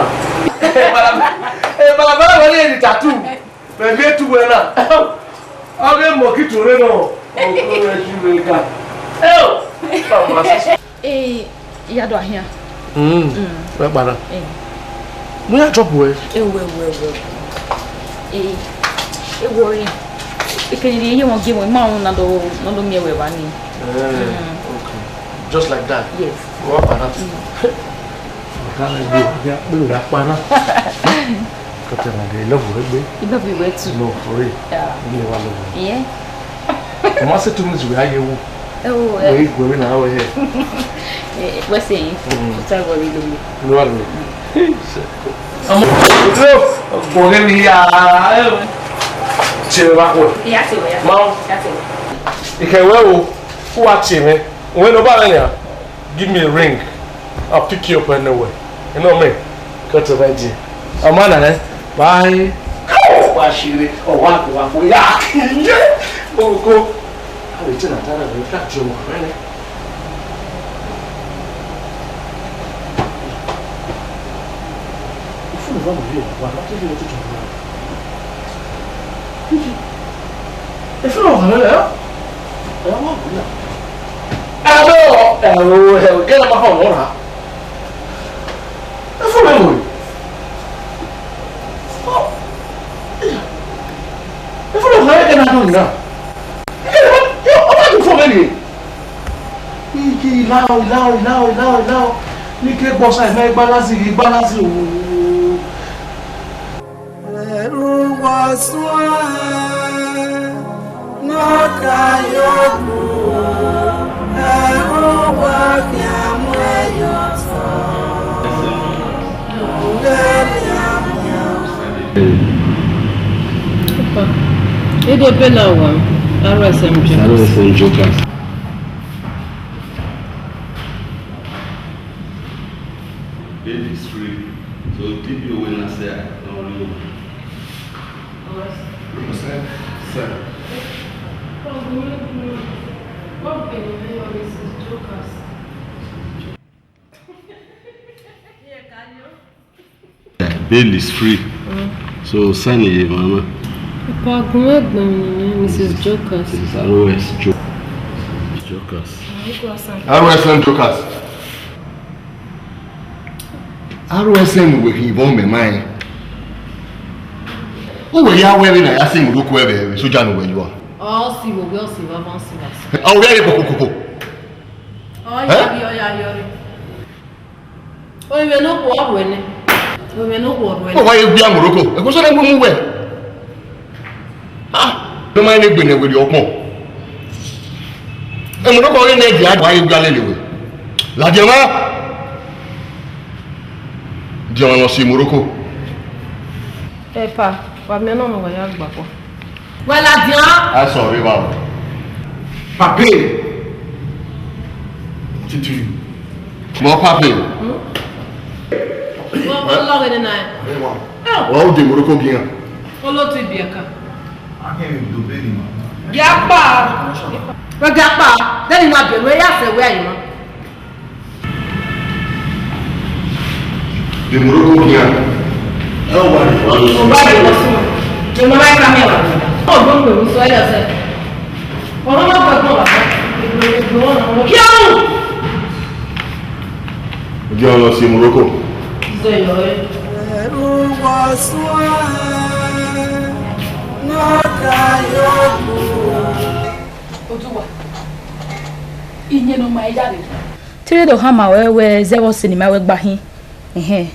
Balabala wale ni tattoo. When we too well. Ave moki to reno. Oh, courage you wake up. Oh. Yado ahia. Where bara? We are drop away. Worry. Can you won't give me mount no me we bani. Okay. Just like that. Yes. What bara? We are pana. Got I love you. You love you too. No, for real. Yeah. I must say 2 minutes we are here. Oh, we're going now here. We're saying, I'm going here. Chill back. Mom, you can well watch me. When nobody give me a ring, I'll pick you up anyway. You know me? Cut to veggie. I'm on it. Bye. Wash it. Oh, what? Yeah. Oh, go. I will tell you that I will catch you, really. If you run away, what do you want to do? If you don't know, I don't know. hell, get up my home, what? That's what I'm doing. That's what I'm doing now. What are you from anyway? Now. Nike boss I make balance. It would be low one. RSM jokers. It is free. So keep your winners there. Sir. Bail is free. So sign it, Mama. Mrs. Jokers. This is ROS Jokers. RSM Jokers. RSM will give on my mind. Who were you wearing? I asked him, look where so John where you are. Oh, see, we'll see. Oh, where you go? Oh, yeah. Oh, we're not walking. We're not walking. Oh, why you be a Morocco? I was on a move where? Ah, no mind it with your pump. I'm not going to get why you got anyway. La Diana. Diana, see Morocco. Papa, what me no know ya gba ko. Well, La Diana. I sorry, Baba. Papi. What you? More papi. What long in the night? Wow, the Morocco bien. Follow to Biaka. I can't even do Benin. Yapa. Well, Yapa. Then you not be where you say where you are. The Morocco bien. Oh, why you you know my camera. Oh, don't go so I say. Oh, no, Diana, see Morocco. Tire do hama we zero cinema we gba hin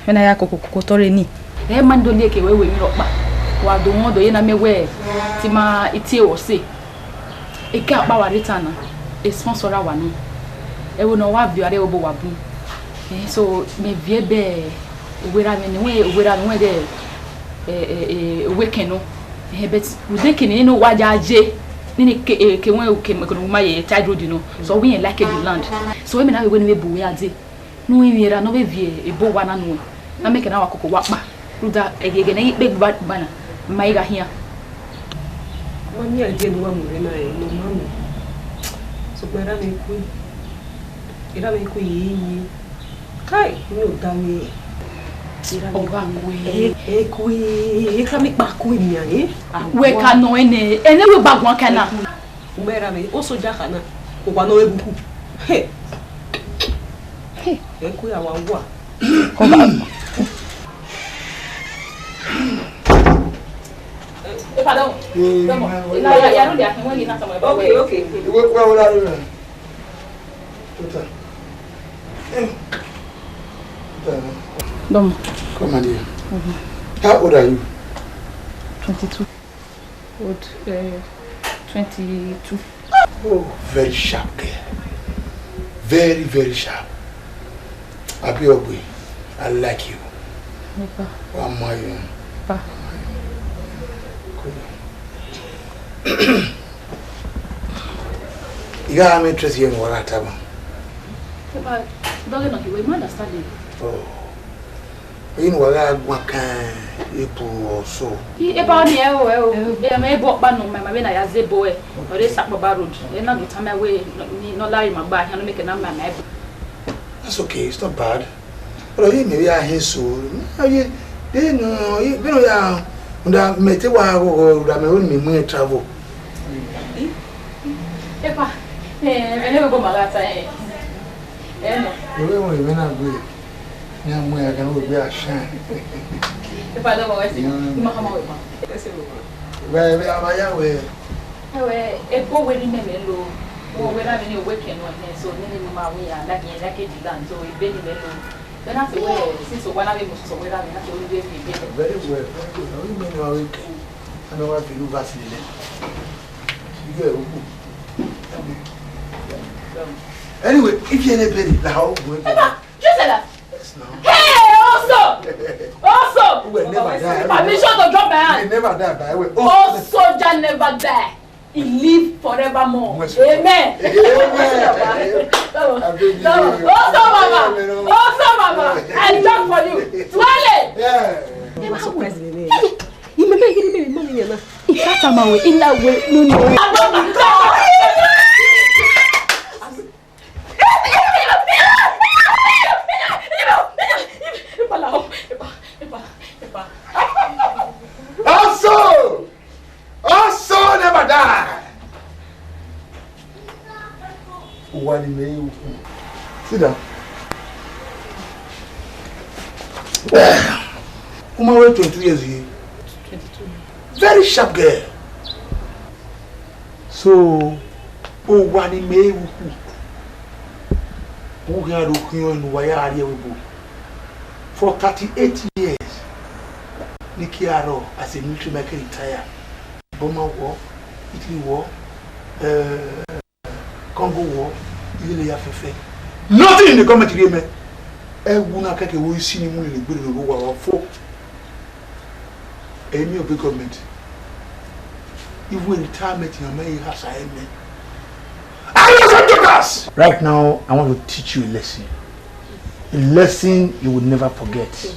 when I akoko tore ni e man do leke we mi ropa wa do won do ye na me we ti ma itie wo se e ka pa wa return e sponsor wa no e wo no wa bi are obo wa bu so me vie be owera me ni we de weekend no but we dey kin no wa jaje ni ke won ke me kono ma ye tide road no so we like the land so we me na we bu we ade no we ra no be vie e bo wa na no na me ke na wa kokko wa pa ruda egege na ipe bana mai ga hia mami ade no wa mu re na e no mami so pe ra me ku yi kai mi o da mi oga ku e ka mi pa ku mi an we ka no ene we bagwan kana o me ra me o so ja kana ko kwa no ebuku he e ku ya wa wa oga pardon na ya no dia kan we ni na sama okay Iwe kwa wala ro na. Dom. Come on here. How old are you? 22. Old 22. Oh, very sharp girl. Very, very sharp. Abiogwe, I like you. Papa. One more you. Papa. You got me interested in what I tell you. Papa, don't know you understand it. Oh. You know what kind of so. E ba ni e o e me bo pa no ma be na ya zebo e o re sakpa road e na go tama we ni no lari ma ba no make na ma na e. That's okay, it's not bad. But you maybe I hear so. You know, you know ya unda mete wa go da me won me travel. E pa e ne go ma gata e. You will not agree. Young way I can be a shine. If I don't want to see Mahama. Well, I way. A poor wedding mellow, or when I'm in a weekend one day, so many we are like a lucky land, so a Benin mellow. Then after since one of them was so where I'm not only very well, very good. I mean, our weekend. I know what to do vaccinated. Anyway, if you're in a penny, the house will go. Just that. Hey, also, we never die. Permission to drop my hand. We never die by way. Esoja never die. He live forevermore. Amen. Also, mama. I talk for you. Twale. Yeah. You may make it money, Yana. If that's a man in that way, no. Also never die. What do you sit down? Woman, 22 years old. Very sharp girl. So, what do you for 38 years, Nikiaro as a military maker retired. Burma War, Italy War, Congo War, nothing in the government agreement. Everyone can we see him in the building of War for any of the government. If we retirement in America, has I mean. Right now, I want to teach you a lesson. A lesson you will never forget.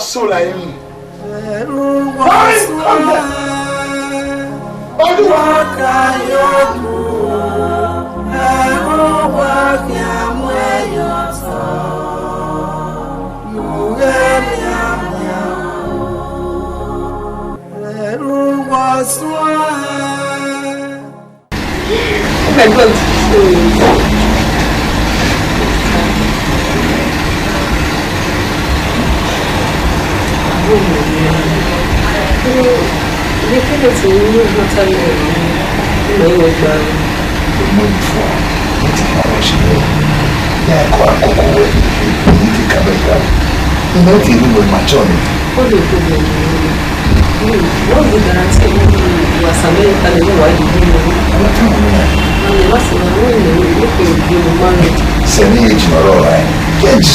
So like him.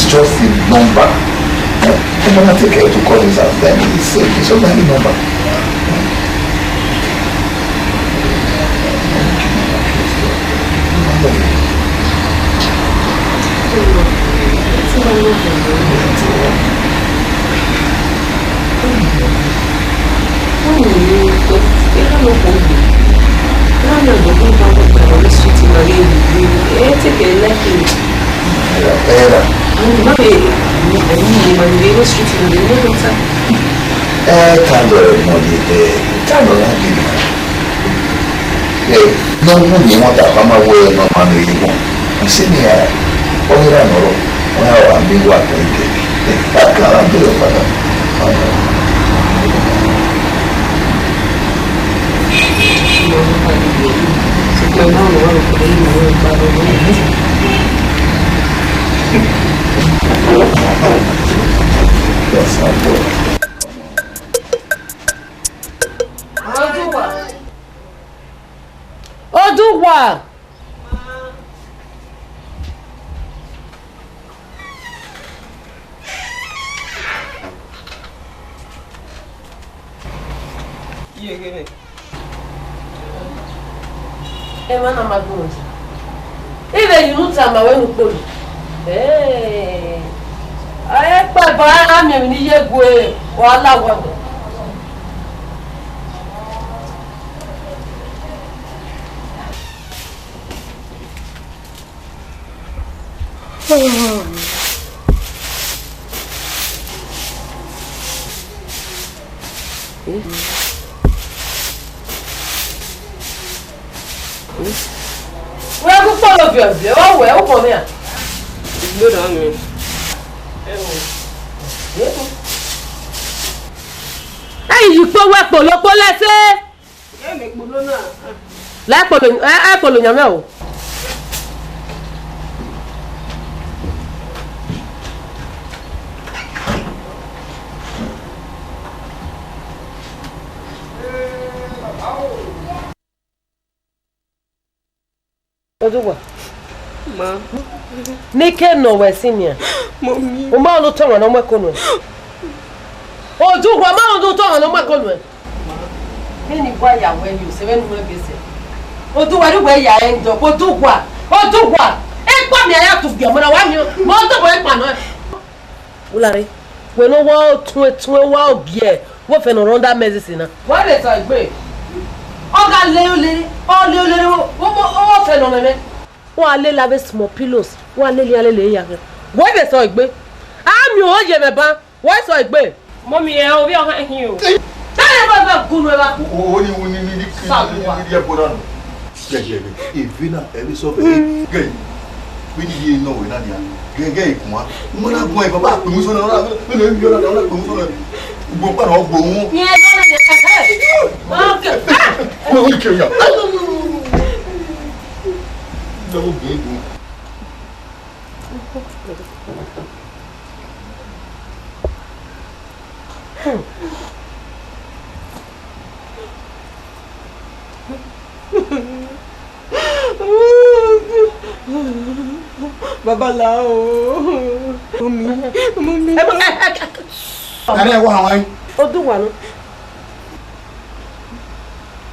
Just the number. I'm gonna take care to call his out. Then it's so many number. No money want to come away, no money you want. I'm sitting here, all I know, well, I'm being what I can't do it for them. That's not good. Oduwa. Even you look at my way to hey, I am a near way while I want. Where go follow you? Oh, well, come here. Good on me. Hey, you go work for local, let's say. Yeah, make Bolona. Like Polonia. Oduwa. Ma. Nike no we senior. Mommy. O ma lo ton na mo kono. Oduwa ma lo ton na mo kono. Ni gwa ya when you say when we be say. Oduwa ri we ya endo. Oduwa. E kwa mi aya to bi omo na wa mi. Mo to bo e pa no. Ulare. We no wa tun wa obi e. Wo fe no ronda medicine na. Wa le so igbe. Oga le o fe no meme. Wọ́n lé labe small pillows. Wọ́n lé ya. Wọ́n be so igbe. Ami o je me ban. Wọ́n so igbe. Mommy, e o bi o han hin o. Tani ba gunu e ba. O ni e boda no. Jeje. E vina e so be. Gay. We ni ye no we na dia. Gay kuma. Mo na gun e baba pe mu so na na pe mu so na. Gbo pa na gbo mu. Ye do na de kaka. Okay. O ni ke ya. No big. Babalao. Mommy. Are wa wan Oduwa no.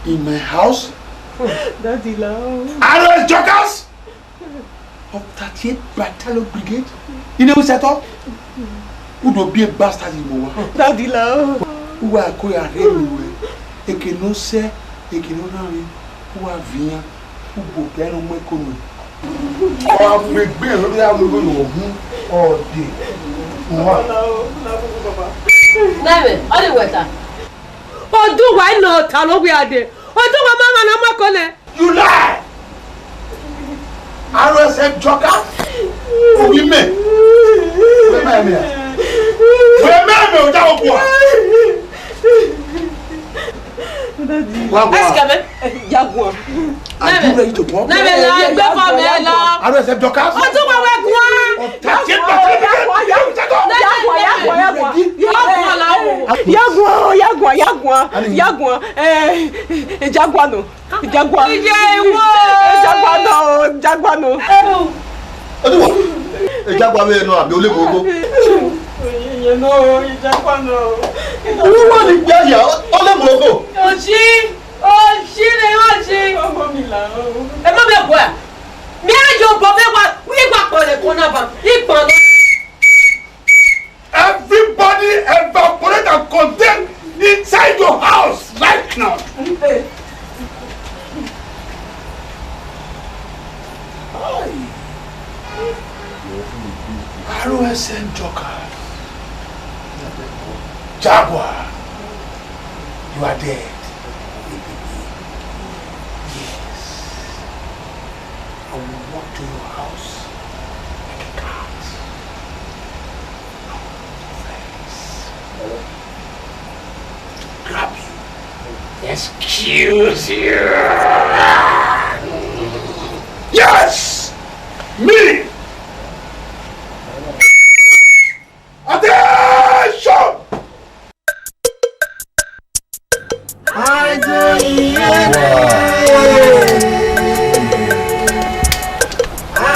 in my house? Daddy lao. Are jokers? Of 38 Battalion Brigade? You know who set up? Who do be a bastard in Moa? Daddy lao. Who are going to rain? E que não se, e que não nave. Who are vinha? Who go there on my corner? Oh, I'm big, look at me going all day. Name, all the water. Oduwa no ta lo we ade. Oduwa mama na makole. You lie! RSM joker? Who me? Where me? O da opo. Escalates. Jaguar. Are you ready to talk? Name la gbe for me lo. RSM jokers? Oduwa we gwa. Jaguano. Oduwa. E jagwa me no abi ole gogo. You know, Jaguano. Oduwa ni gba ya, ole gogo. Oji le oji. Mommy lao. E mo be bo a. Mi ajo bo be wa, wi gba po le kona ba. Ipon lo. Everybody evaporate and contain inside your house right now. RSN Joker. Jaguar. You are dead. Yes. I will walk to your house like a cat. Grab you. Excuse you. Yes! Me! Attention! I do I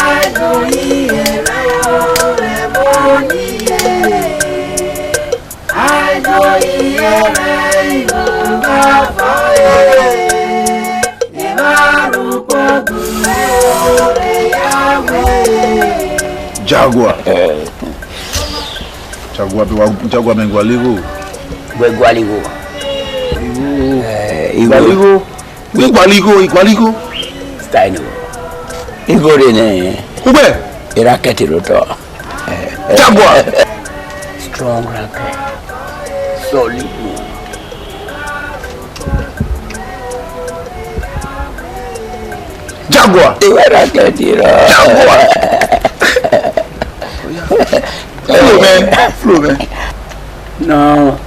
Jaguar. Jaguar Mengualigo. Gualigo. Igualigo. Steino. Igorine. Ube. Racket rotor. Jaguar. Strong racket. Solid. Jaguar. Jaguar. Flow, man. No.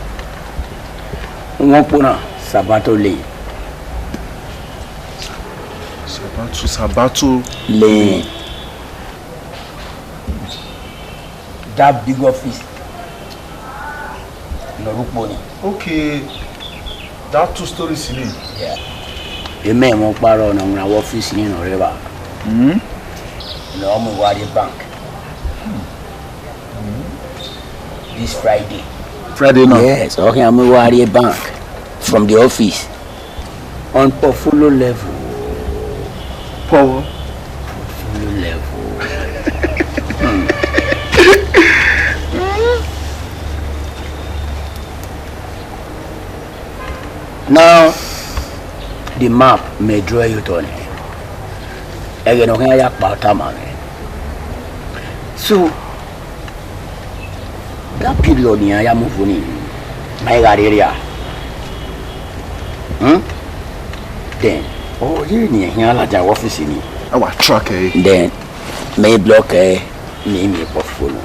Ngopuna Sabato le. Sabato Le. That big office. No Rukboni. Okay. That 2 stories in it. Yeah. The man won't borrow no office in or river. No more bank. This Friday. Friday now? Yes, okay, I'm a bank from the office on portfolio level. Power. Portfolio level. Now, the map may draw you to it. Again, okay, about time. So, that period I am moving my area. Then, oh, you need here like our office in our truck, eh? Then, may block a name portfolio.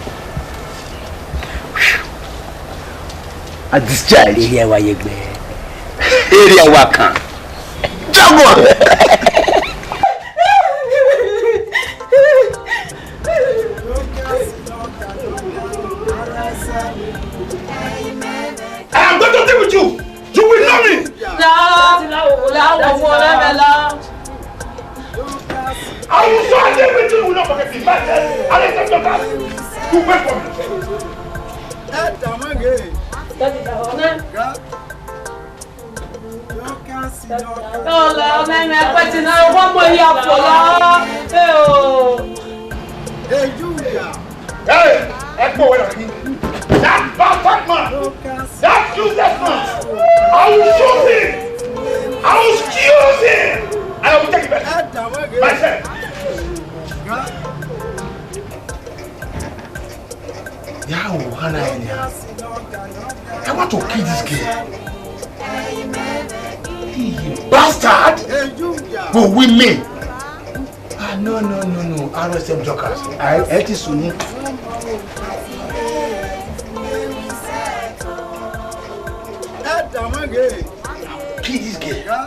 I discharge here why you area waka. Jaguar. I'm going to deal with you. You will know me. I will so deal with you. You will not forget me. I'll accept your card. You wait for me. Hey, Echo, that bastard man, that useless man, I will shoot him, I will excuse him, and I will take it back myself. Yeah, I want to kill this girl. Bastard will win me. No. RSM jokers. I ate it soon. Kill this girl.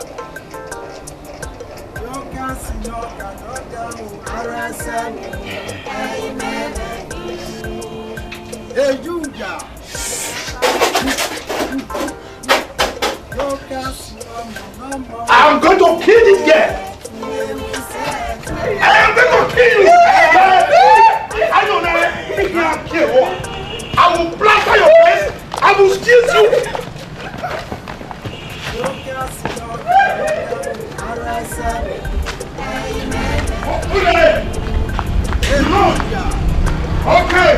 I'm going to kill this girl. I am going to kill you. I don't know if you have killed one. I will plaster your face. I will steal you. Okay.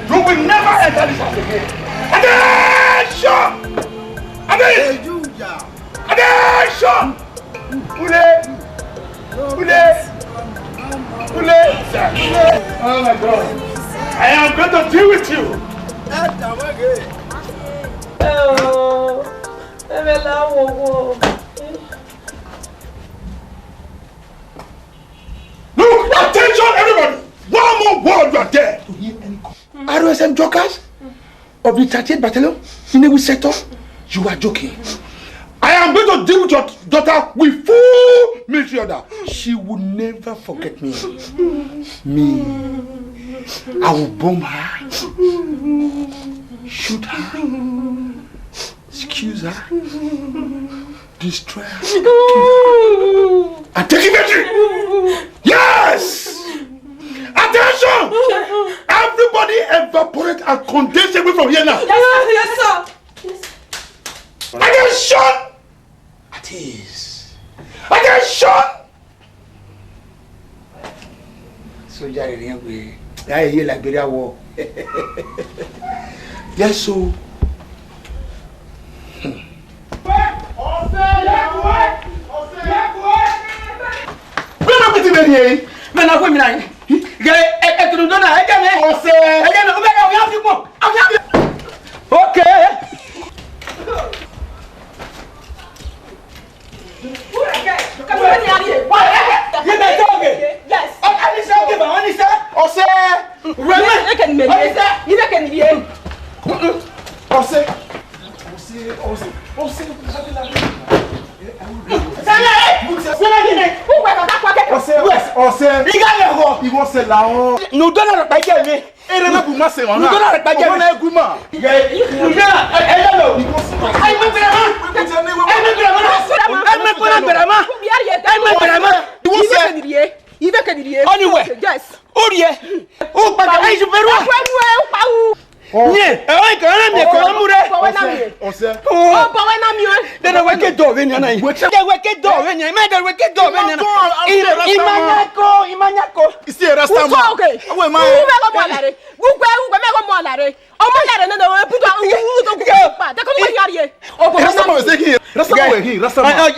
You will never enter this house again. Attention! Oh my God! I am going to deal with you. Look, attention, everybody! One more word, you are there to hear any call. RSM jokers of the 38th Battalion in a sector. You are joking. I am going to deal with your daughter with full military order. She will never forget me. I will bomb her, shoot her, excuse her, destroy her, and take inventory. Yes! Attention! Attention! Everybody evaporate and condense away from here now. Yes, sir. Attention! At ease. Attention! So Jerry, we I hear Liberia war. Yes, so. Nous donnons le paquet. Nous donnons le paquet.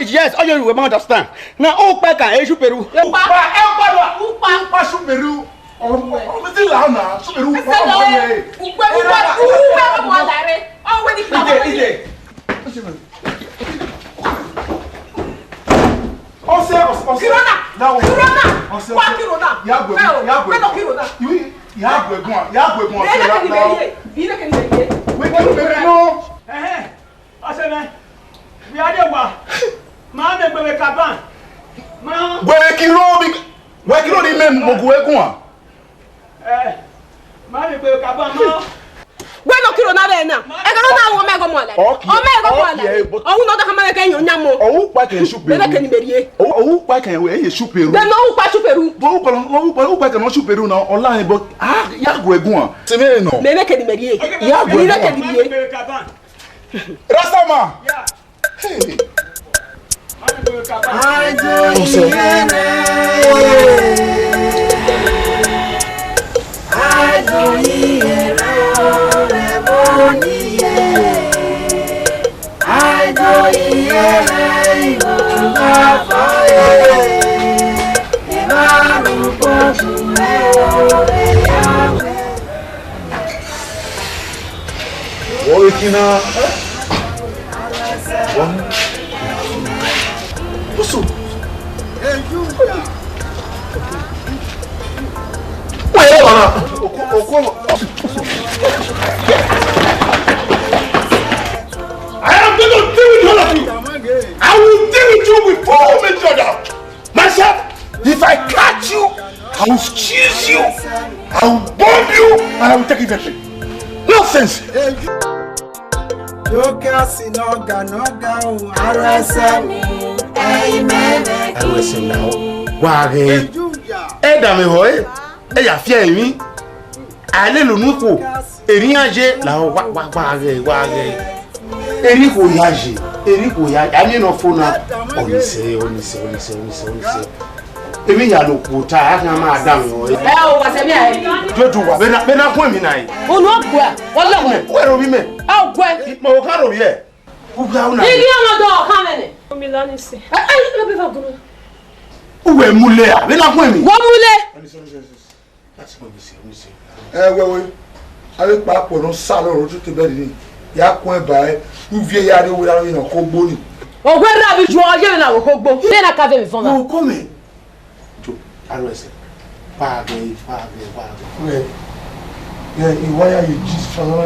Yes, all you will understand. Now, all back and Peru. Peru. Emi ya lo kuta aka ma adam o. O wa se mi ai. Joju wa be na kun mi nai. Onu ogu a, wo lo mo. We ro mi me. O gwe. Mo ka ro ye. U ga una. Igi àwọn do kan me ni. Mi la ni se. Ai, lo be fa guru. U we mule a, be na kun mi. Wo mule. That's what we say. We. Ale pa po no salo ro tu te be ni. Ya kun e ba e. U vie ya re wo la ro yan ko gbo ni. O gwe ra bi ju o je na wo ko gbo. Se na ka ve mi fon ma. O ko me. Arrest. Pague. Ìwáyà yìí jí sọ́nà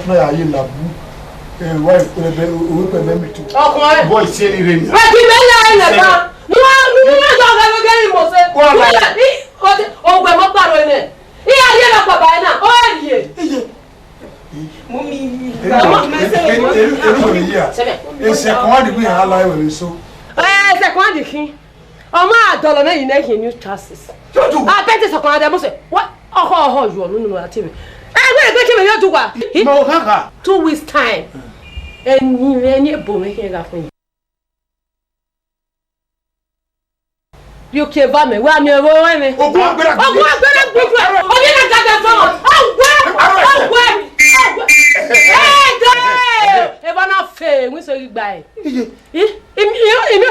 náà ayé làbú. Ìwáyà ìpínlẹ̀ owó pẹ̀lẹ́ mi tó. Ọkùnrin. Bọ́ ìṣe ni rèmi. Ẹ̀kí mẹ́lẹ̀ ẹ̀yẹ̀ kan. Mo máa jọ ọ̀gá gẹ́gẹ́ ní mo ṣe. Ọgbẹ̀ mọ́ pàrọ̀ ẹ̀. Ìyá ayé lọ pàbà ẹ̀ náà. Ó ẹ̀ yìí. Mo mi. Èrú yìí à. Ẹsẹ̀ kan wá dìbò yàrá láyé wẹ̀lẹ̀ so. Ẹsẹ̀ kan wá dì kí. Ọmọ àdọ̀lọ̀ náà yìí náà yìí new chances. Joju. Pẹ́ntì sọ̀kan adé mo ṣe. Oh, you are no activity. I will get you to what? No, Haka. 2 weeks' time. And you any boom here got me. You can't buy me. Why me? Oh, go on, better. Oh, you got that phone. Oh, where? Hey, if I'm not fair, we say goodbye. You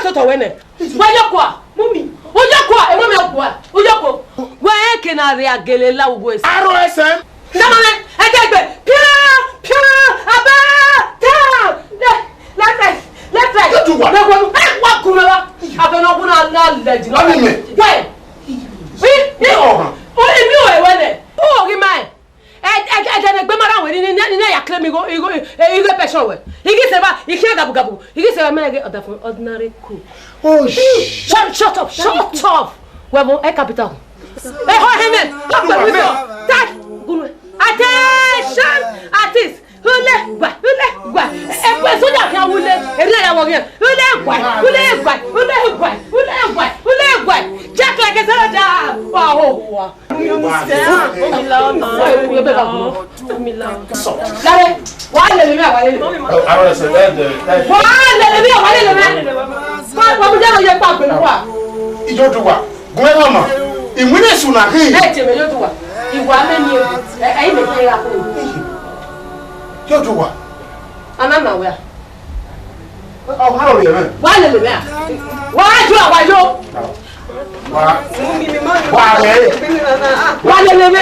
sort of winner. Why you qua? Mummy. Who you qua? And mommy qua? Who you qua? Where can I reagale low voice? RSM. Come on, I get it. Pure, about down. Let's Go to what? What Kumala? I don't know what I'm letting you. Why? Only you, when oh, man. I can't go around with it. I claim you go passion with. He gets about, he can't go. He gets a man of ordinary cool. Oh, shut up. Well, a capital. Attention, artist. Who let Esoja can wule ere ya won wule check like Esoja wow Yo do what? Anana where? Oh, how are you, man? Why le me? Why you? Why le me?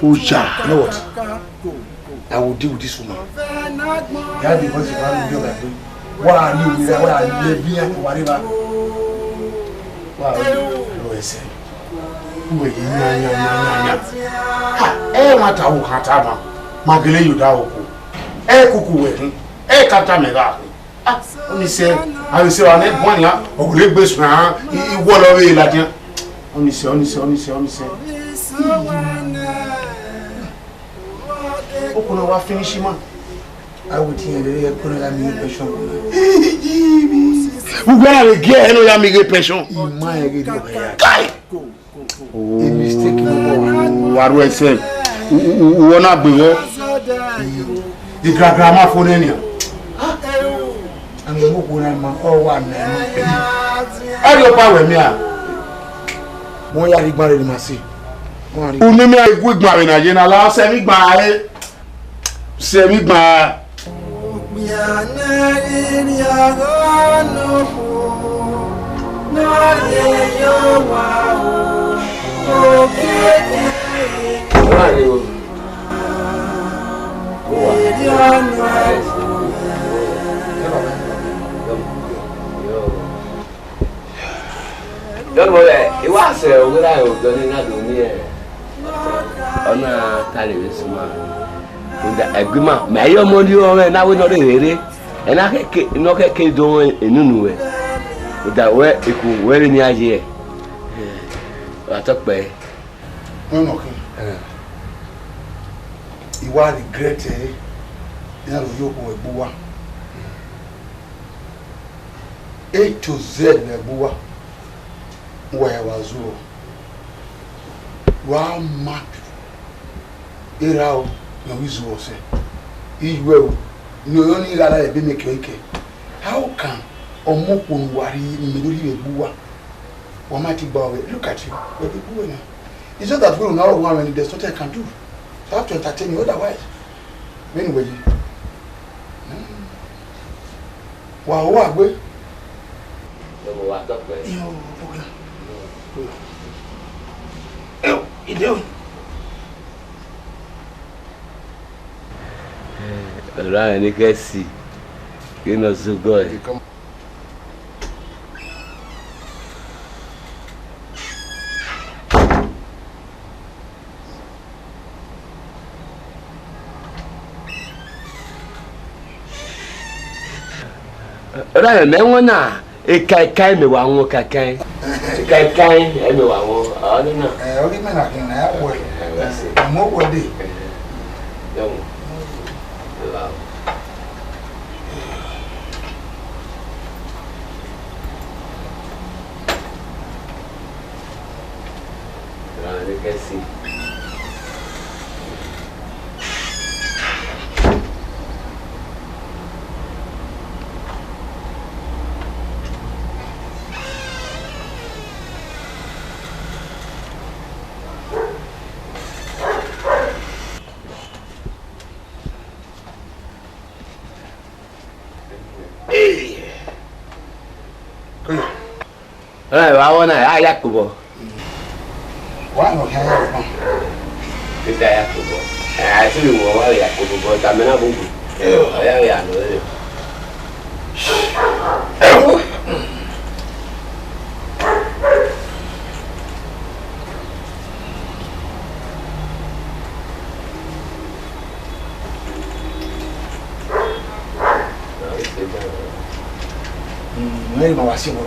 You know what? I will deal with this woman. That because you can't do that. What are you with? What are you being? Whatever. Wow, you say. Who are you? Ha! What are you? Hatama. Magele you da oku. Kuku wedding. Kata mega. Only say, I will say, I need one ya. Ogule besu na. Iwo lo we la. Only say. Okuna wa finish man. I would hear the Korea migration. Who gonna get no ya migration? In my guy. A mistake no. What do I say? Who wanna be the grandma for any? I'm not going to all one man. I don't power me. One ya igba ma si. Uni me a good man na je na la se mi gba se mi gba Don't worry, it was what I was doing not near. On a television. The agreement, may your money and I will not hear it. And I can knock a kid doing in Nunu. With that way, it could wear in the idea. I talk by no. You are the great, you are Bua. A to Z, Bua. Where was you? One mark. Erao, no visual say. He will. No only that I be make cake. How can Omokun worry in the middle of Bua? Or mighty boy, look at you. What the Bua? It's not that we will now one when there's nothing I can do. So I have to entertain you otherwise. Anyway. Wow, what way? What up, Ryan, you can see. You know, so good. Ryan, I want to. It can't be one more. Can't me one. I don't know. Only men are in that way. I'm more worthy. They can see. I want to Yakubo. Why not have It's a Yakubo. I see you more Yakubo, but I'm not moving. Yeah, no, I see what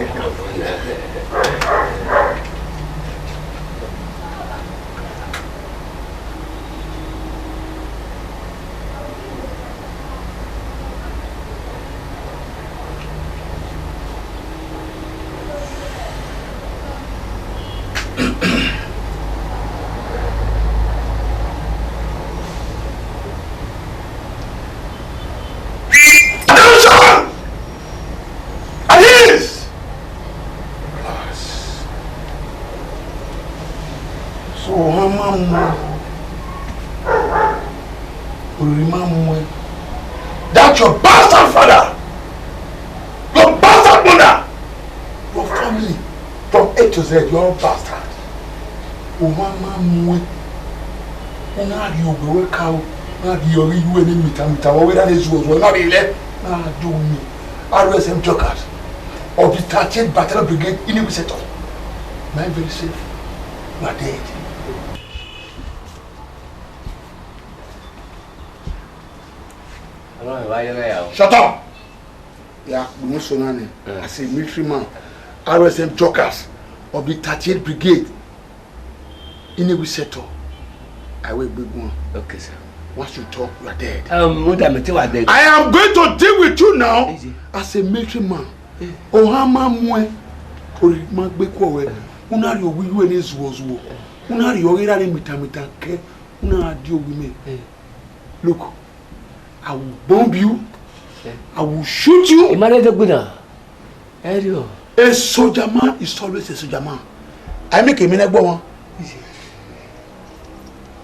that your bastard father, your bastard mother, your family, from A to Z, you're a bastard. Oh, mama, not you go work out, not you any meter, whether this was not really, not do me. RSM jokers, or be touched battle brigade in a settle. I'm very safe. You are dead. Shut up! Yeah, we I say military man, RSM jokers, or the 38th Brigade in a settle. I will be one. Okay, sir. Once you talk, you are dead. I am going to deal with you now as a military man. Ohama mwe, Orima Bekwe, Unari Owiyu and his was war. Unari Orira Mitamita, Una deal with me. Look. I will bomb you. I will shoot you. A soldier man is always a soldier man. I make a minute one.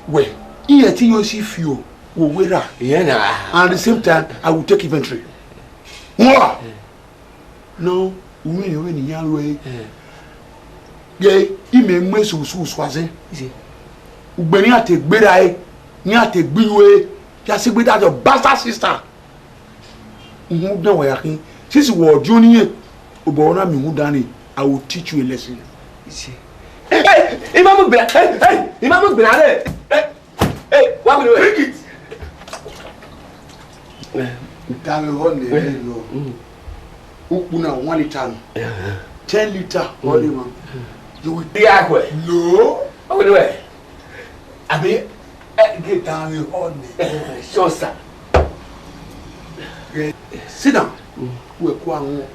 Well, here you see few will wear and at the same time I will take inventory. More. No, we win in your way. Yea, he may miss who was it. Ubenia take better, near take big way. Just with that your bastard sister. Who know where I can. Since you were junior, Ubona Mudani, I will teach you a lesson. Hey, Imam Ben, hey, Imam Ben, hey, what will you take it? Tell me one day, Ukuna 1 liter, 10 liter, only one. You will be away. No, how will you? I mean, get down your own. Sure, sir. Sit down. We're going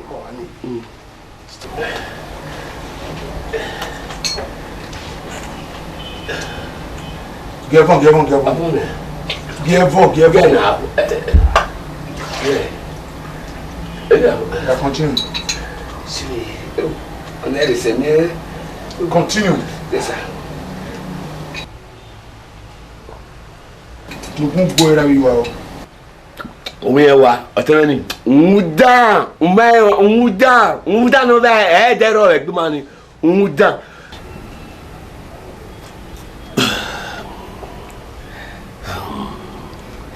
Give on. Continue. Continue. Yes, sir. To move wherever you are. Umewa, atani. Umuda no be dero egbumani. Umuda.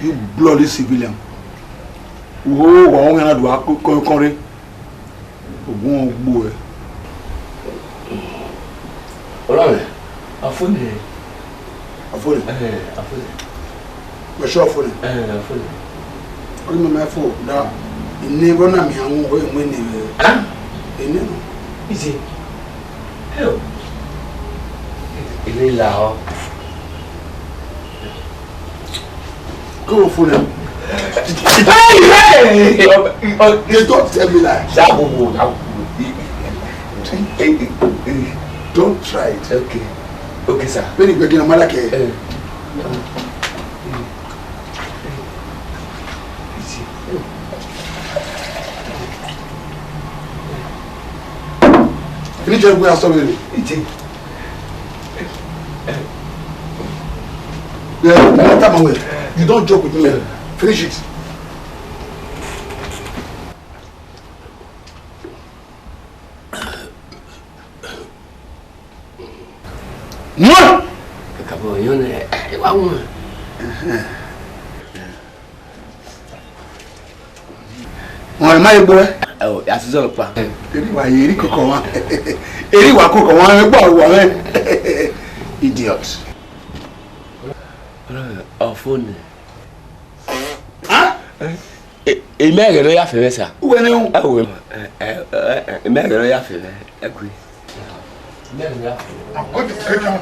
You bloody civilian. Wo wa won na do akore. Ogun ogbo e. Olore. Afuni. We sure afuni. Afuni. Only my fault that never na me awon o enwe ni. Eneno. Isi. Hello. Ile la o. Go for them. Hey! You don't tell me that. Don't try it. Okay. Okay, sir. Very good, you malake. Finish your way after me. Yeah, let time away. You don't joke with me. Finish it. Moi! Kabo yone, wa mo. Wọ́n máa gbọ́ ẹ́. Oh, asizolo pa. Eri wa yeri koko wa. Eri wa koko wa me gbo wa me. Idiot. Oh, phone. Ah? Emegero ya fere sa. Uwe ni un. Awo. Emegero ya fere. Ekui. Emegero ya fere. What is going on?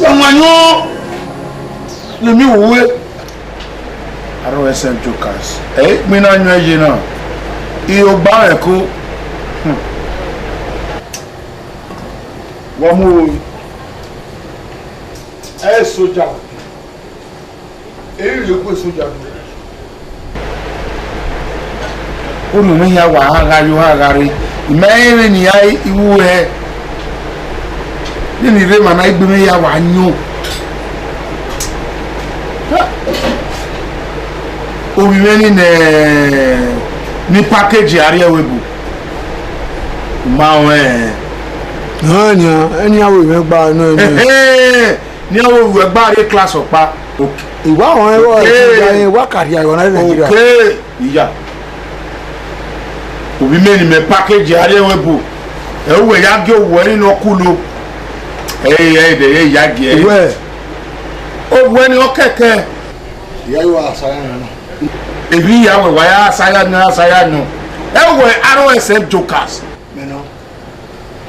Someone let me wait. I don't send jokers. Eh, me na nyo je na. Iyo ba e ko. Wa mu Esoja. Eri le ko Esoja. Unu mi ya wa hagari. Imere ni ya iwu he. Ni re mana igbe mi ya wa nyo. Obi meni ni package ari ewebu. Ma we. Any awo we gba no ni awo we gba re class opa. Iwa won e wa kari ayo na Nigeria. Okay. Iya. Obi meni me package ari ewebu. E we ya ge owo ni no kulo. De ya ge. We. O we ni o keke. Iya yo asaya na. Ebi ya we wa ya asaya no. E we RSM jokers.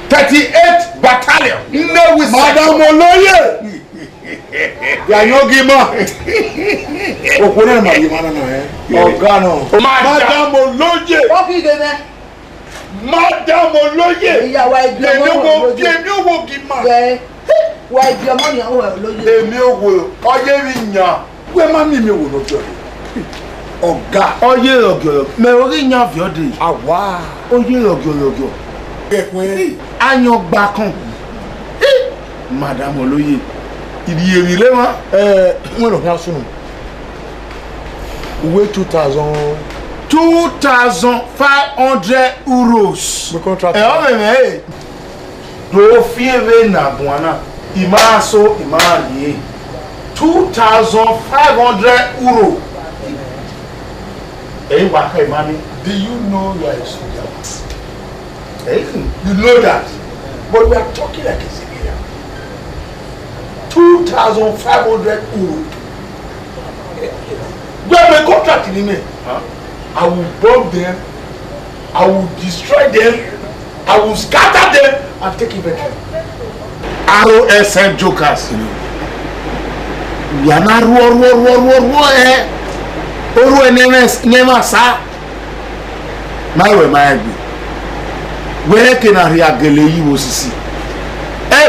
38 battalion. No with Madam Oloye. Ya no gima. Okuna ma gima na Ogano. Madam Oloye. What be there? Madam Oloye. Yeah, why do you go gima? Why do your money Oloye? Emi owo. Oye mi yan. We ma mi wo no jo. Oga. Oye ogyo. Me ori yan fi ode. Awa. Oye ogyo. Anyo gba kan Madam Oloye ibi eri le won won lo kan sunu we 2,500 euros the contract o me do fieve na buana imaso imali 2,500 euros wa kai mami. Do you know you are a soldier? You know that, but we are talking like a civilian. 2,500 euros. We have a contract in me. I will bomb them. I will destroy them. I will scatter them and take inventory. ROSM jokers. We are not never sa. My way, my way. Where can I hear Gele you osisi?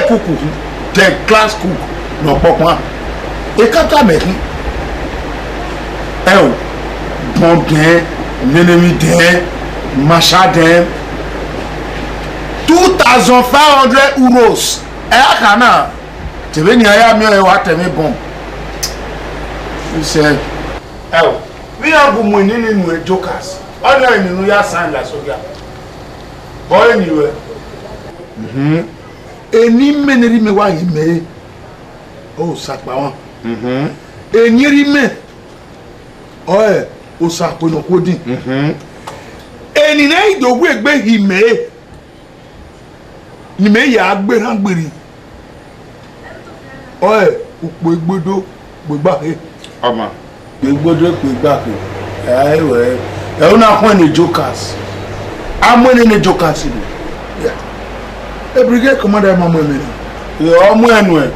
Kuku, the class cook, no papa. E kata meki. Bomb them, enemy them, masha them. 2,500 euros. Kana. Tebeni aya mi o wa temi bomb. He said, we have money in jokers. Ona ni nu ya sign la soja. Boy anyway. Eni meneri me wa yime. O sakpa won. Enyiri me. O sapo no kodin. Eni na idogbu egbe hime. Nime ya agbe ran gberi. Upo egbodo gbegba he. Ama. Egbodo gbegba he. Ewe. E una when the jokers. I'm winning the jokers. Yeah. A brigade commander, Mamma. You are when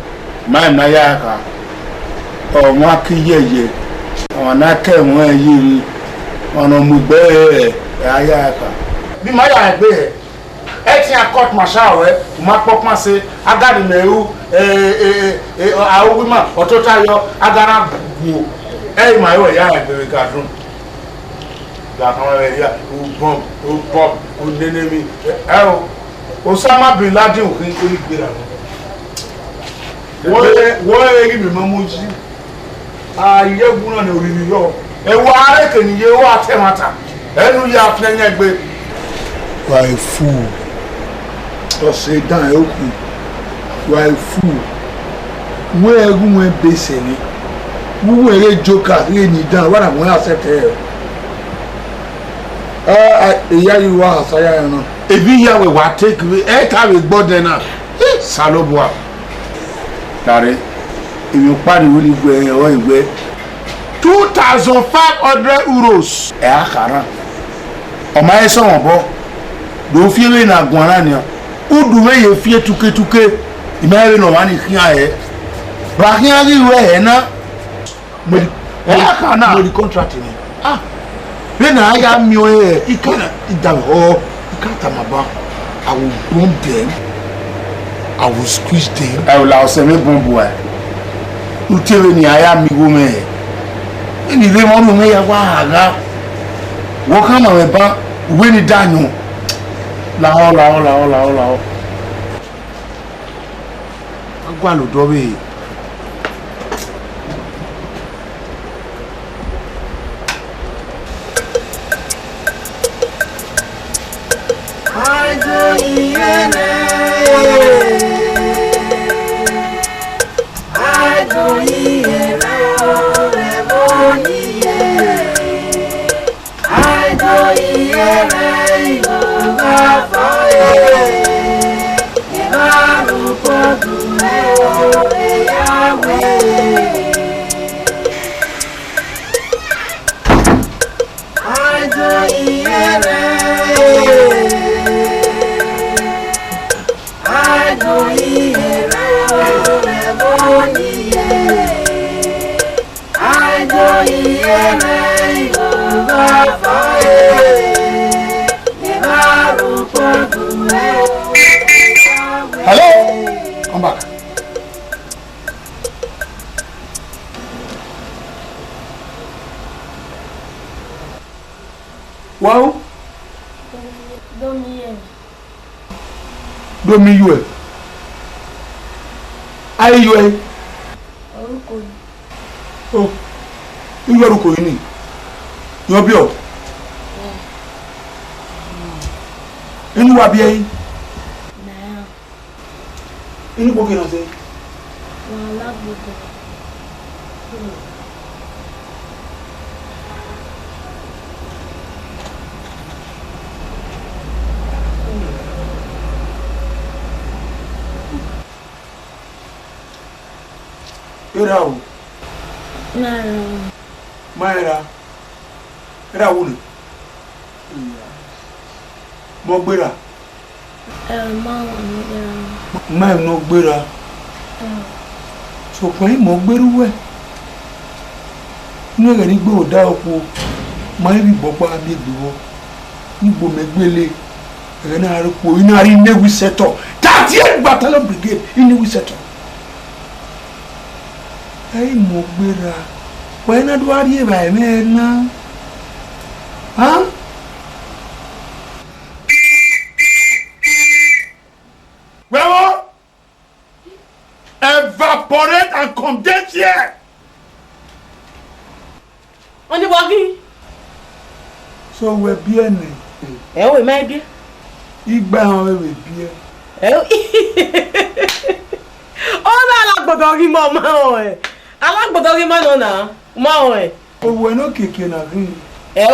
máa ná yá ká ọ̀wọ́n akíyẹ̀yẹ ọ̀nà kẹ̀wọ̀n yìí ọ̀nà mùgbẹ́ ẹ̀ ayá ká. bí máa yà gbé ẹ̀ ẹ̀ tí a court martial rẹ̀ máa pọ́pọ́n sí agadi mẹ́rù àwọn wímọ̀ ọ̀tọ́tà yọ agara gbò ẹ̀ máa yọ ẹ̀yà ẹ̀gbẹ̀rẹ̀ gàdún. Gàkan rẹ̀ yà ó bọ́m ó nénémi ẹ̀ o Osama bin Laden ò kí n kórì gbéra lọ. wọ́n yẹ kí mi máa mú sí ayé gbúná ní orí yọ ẹ̀wọ̀ arẹ́kẹ̀ nìyẹ ó àtẹ̀mọ́ta ẹnu yà fẹ́yẹ́ gbé. wà á fún ọ̀sẹ̀ dán ẹ̀ ó kù wà á fún wọ́n ẹ̀gún wọn bẹ̀sẹ̀ ni wọ́n ẹ̀rẹ́ jókà lè ní dán wọ́n àwọn àṣẹ̀tẹ̀ ẹ̀ ìyá yìí wà àṣàyà ẹ̀ náà. Ebi yawe wa take we e ka we gbode na salobua tare ibi pari woli gbe o igbe 2,500 euros e akara o ma eso won bo do fi we na gun ara ni o du we ye fi tuke imewe no wa ni kian e ba kian ri we e na mo akana mo di contract ni be na ya mi o e ikana idawo Katamaba, I will bomb them. I will squeeze them. I will also make bomb boy. You tell me I am me woman. And if they want to make a wahala, what kind of a bank when it done? La. I'm going to do it. Hello? Come back. Wow? Domi yue. Ayi yue. Oh. You are ruko ini. You are bio. Inu wa bi ayi. Ini boke na se. Wala boke. Era o. Nara. Maera. Era o ni. Mo gbéra. Ma no gbéra. So pe mo gbéru we. Nu ere gbe o da opo. Ma ri bopa mi gbo. Igbo megbele. Ere na ri po ina ri newi seto. 30th Battalion Brigade in newi seto. Hey mo gbéra. We na do ari e ba me na. Huh? Well, evaporate and condense here. On the walking. So we're bien. We might be. Igba we bien. Oh, I like Bodogi Mama. I like Bodogi Manona. Mawe. Oh, we're not kicking a ring. I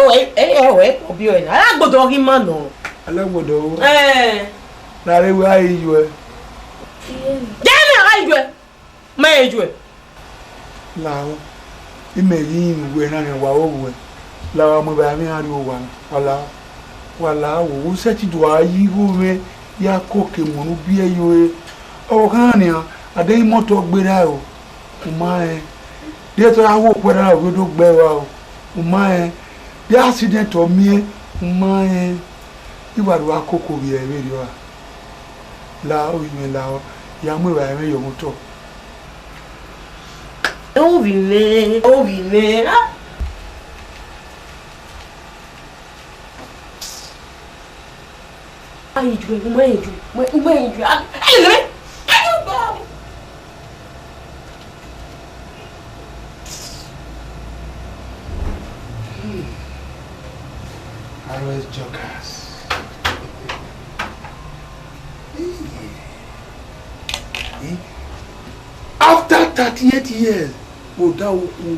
like Bodogi Mano. I like Bodogi. Na le wa yi we. Jana ayi ma eju. La o. Ime yi we na wa o we. La wa mo ba mi ari o wa. Wala wo se ti do ayi go me ya ko ke mo nu bi eyo e. O kan ni ade moto gbera o umae de to awo kwera o do gbera o umae de accident o mi umae iwaru akoko bi e ri o la o ime la o ya mu wa eme yo moto o bi me ai ju umae ai Always jokers. After 38 years, Odaoku,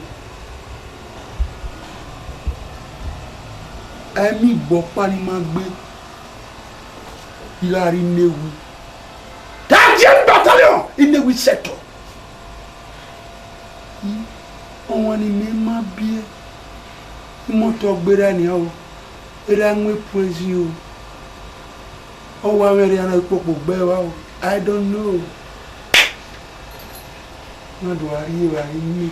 Emi Bopani Magbe, Hilary Newu, Tangian Battalion in the Witch sector. One in my beer, Motor Berania. I praise you. Oh, I don't know. Not worry, me.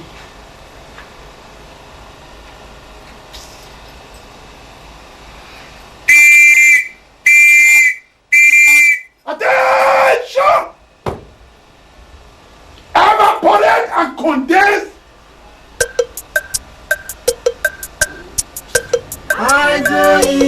Attention! Evaporate and condense. I do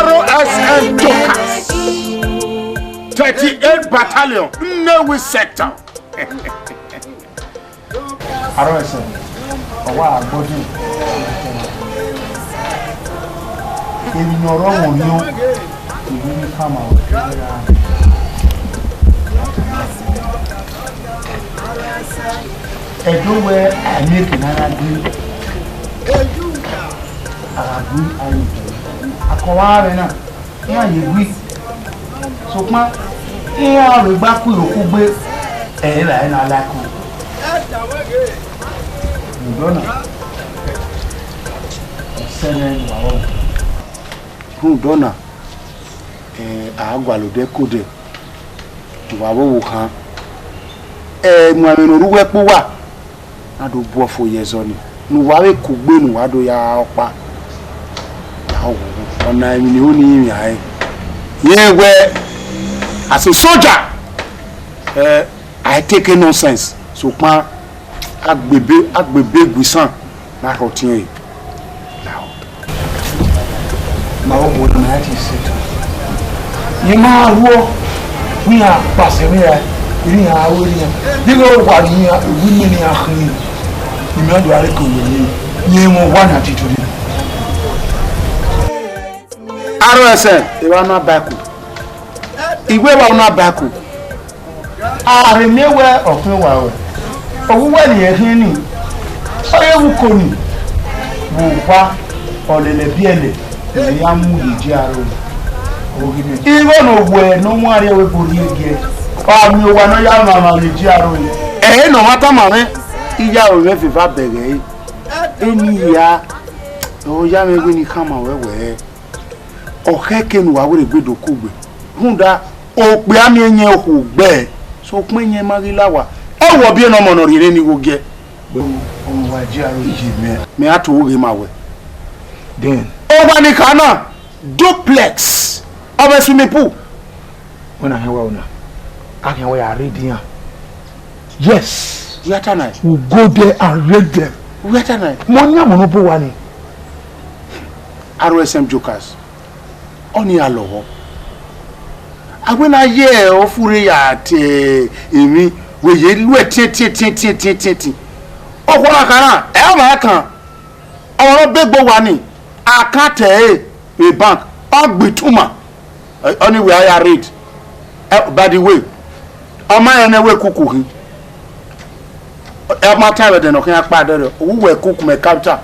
RSN Jokers 38 Battalion Newi sector. RSN ọwọ́ àgbọ́dù ènìyàn ọ̀rọ̀ wọn ní ìwé ní kàmà ẹ̀dọ́wẹ́ àmẹ́kì náà gbé àgbé ayé akọwà rẹ̀ náà ní àyè wí sọpá ìyá rẹ̀ gbá kú ìrókú gbé ẹ̀yìn rẹ̀ náà lákò ìdọ́nà ìṣẹ́lẹ̀ ìwàwọ̀ fún ìdọ́nà àgbàlódé kódé ìwàwọ̀ wò kan ẹ̀mùàmìnà orúwẹ́pọ̀ wà nádó bú ọ̀fọ̀ yẹzọ ni nùwárẹ̀ kò gbé nùwádó ya ọpa ọ̀nà ìmìnì ó ní ìrìn ààyè yẹn wẹ́ as a soldier I take nonsense so pa agbègbè gbìsàn náà rọtí ẹ̀ máa wọ́n ní máa ti ṣètò yìí máa wọ́ ní àpàṣẹ mẹ́ra ìrìn àwọn ènìyàn nígbà wà ní ìwé ní àkíní ìmọ̀dọ̀ àríkòwò yìí wọ́n wà ní àtìtò ní RSN ìwà náà bákù ìwé wa náà bákù àrìnmẹ́wẹ́ ọ̀fin wà wẹ̀ òwúwẹ̀ nìyẹn fi ní ọ̀yẹ́wù kò ní wò wá ọ̀lẹ̀lẹ̀ bí ẹ̀lẹ̀ ya mu ijaro ogini even owe no mu are we bori ege mi wa no ya mama ijaro no mata mama iya o me fifa bere eni ya o ya me gbe ni kama wewe o keke nu wa we gbedo kugbe hunda o pe ami enye oku gbe so pin enye mari lawa e wo bi no mo no rire ni go ge o wa ijaro ji me ato wo ge ma we then over the canal duplex of a swimming pool. When I hear one, I can wear a reading. Yes, we are tonight. We'll go there and read them. We are tonight. Money monopoly one. RSM jokers. Only a low. I when I hear of Furiat, me, we ye oh, what I can. Our big boy one. I can't tell a bank Ogbituma anyway I read by the way on my anyway kuku my time then okay padà who were cook me capture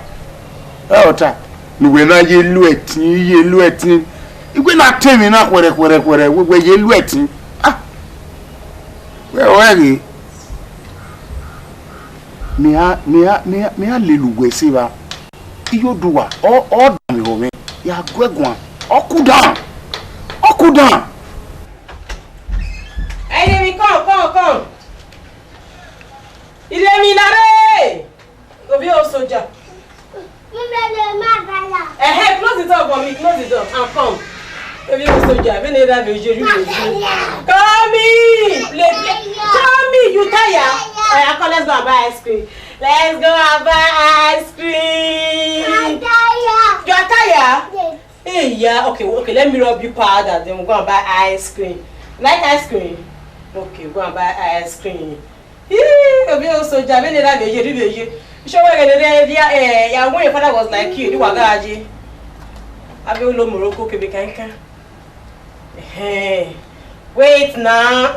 ota ni we na yelu etin igwe na temi na kwere we yelu etin ah we me a lelugwe siba iyo duwa o dami ho me ya gwegwan okudan Hey, come. Ile mi lare. Go be Esoja. Close the door for me, close the door and come. Go be Esoja, be neither be Jeru. Come in. Come in, you tired? Come, let's go and buy ice cream. Let's go and buy ice cream. I'm tired. You are tired? Yes. Hey, yeah. Okay. Let me rub you powder. Then we'll go and buy ice cream. Like ice cream? Okay, go and buy ice cream. Go be Esoja. Be neither be Jeru. Show where your father was like you. You were gaji. I will love Morocco. Kebekanka. Wait now.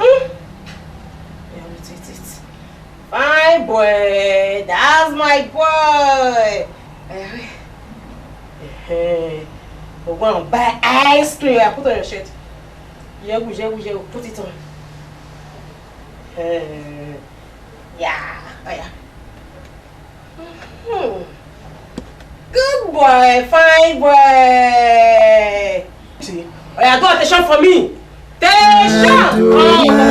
My boy, that's my boy. We're going to buy ice cream. I put on your shirt. Yeah, put it on. Yeah. Good boy, fine boy. See, do attention for me. Attention.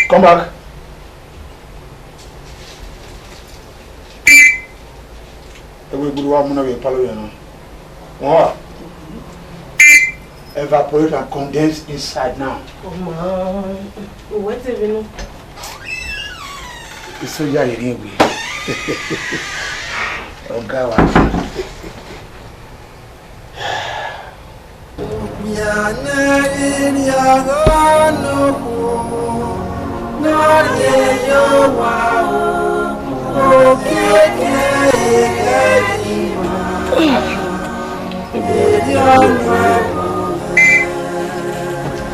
Come back. Evaporate and condense inside now. What's it even? Esoja Nemwenokun. Ogawa.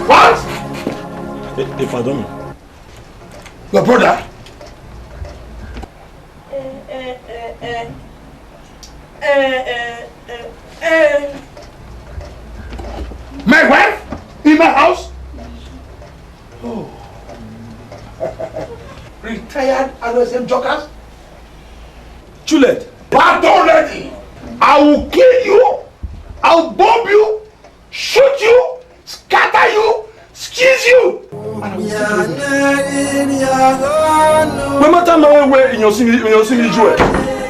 What? If I don't. Your brother? My wife? In my house? Oh. Retired adolescent jokers? Juliet. Pardon ready. I will kill you. I will bomb you. Shoot you. Scatter you. Squeeze you. No matter now where in your singing Joel.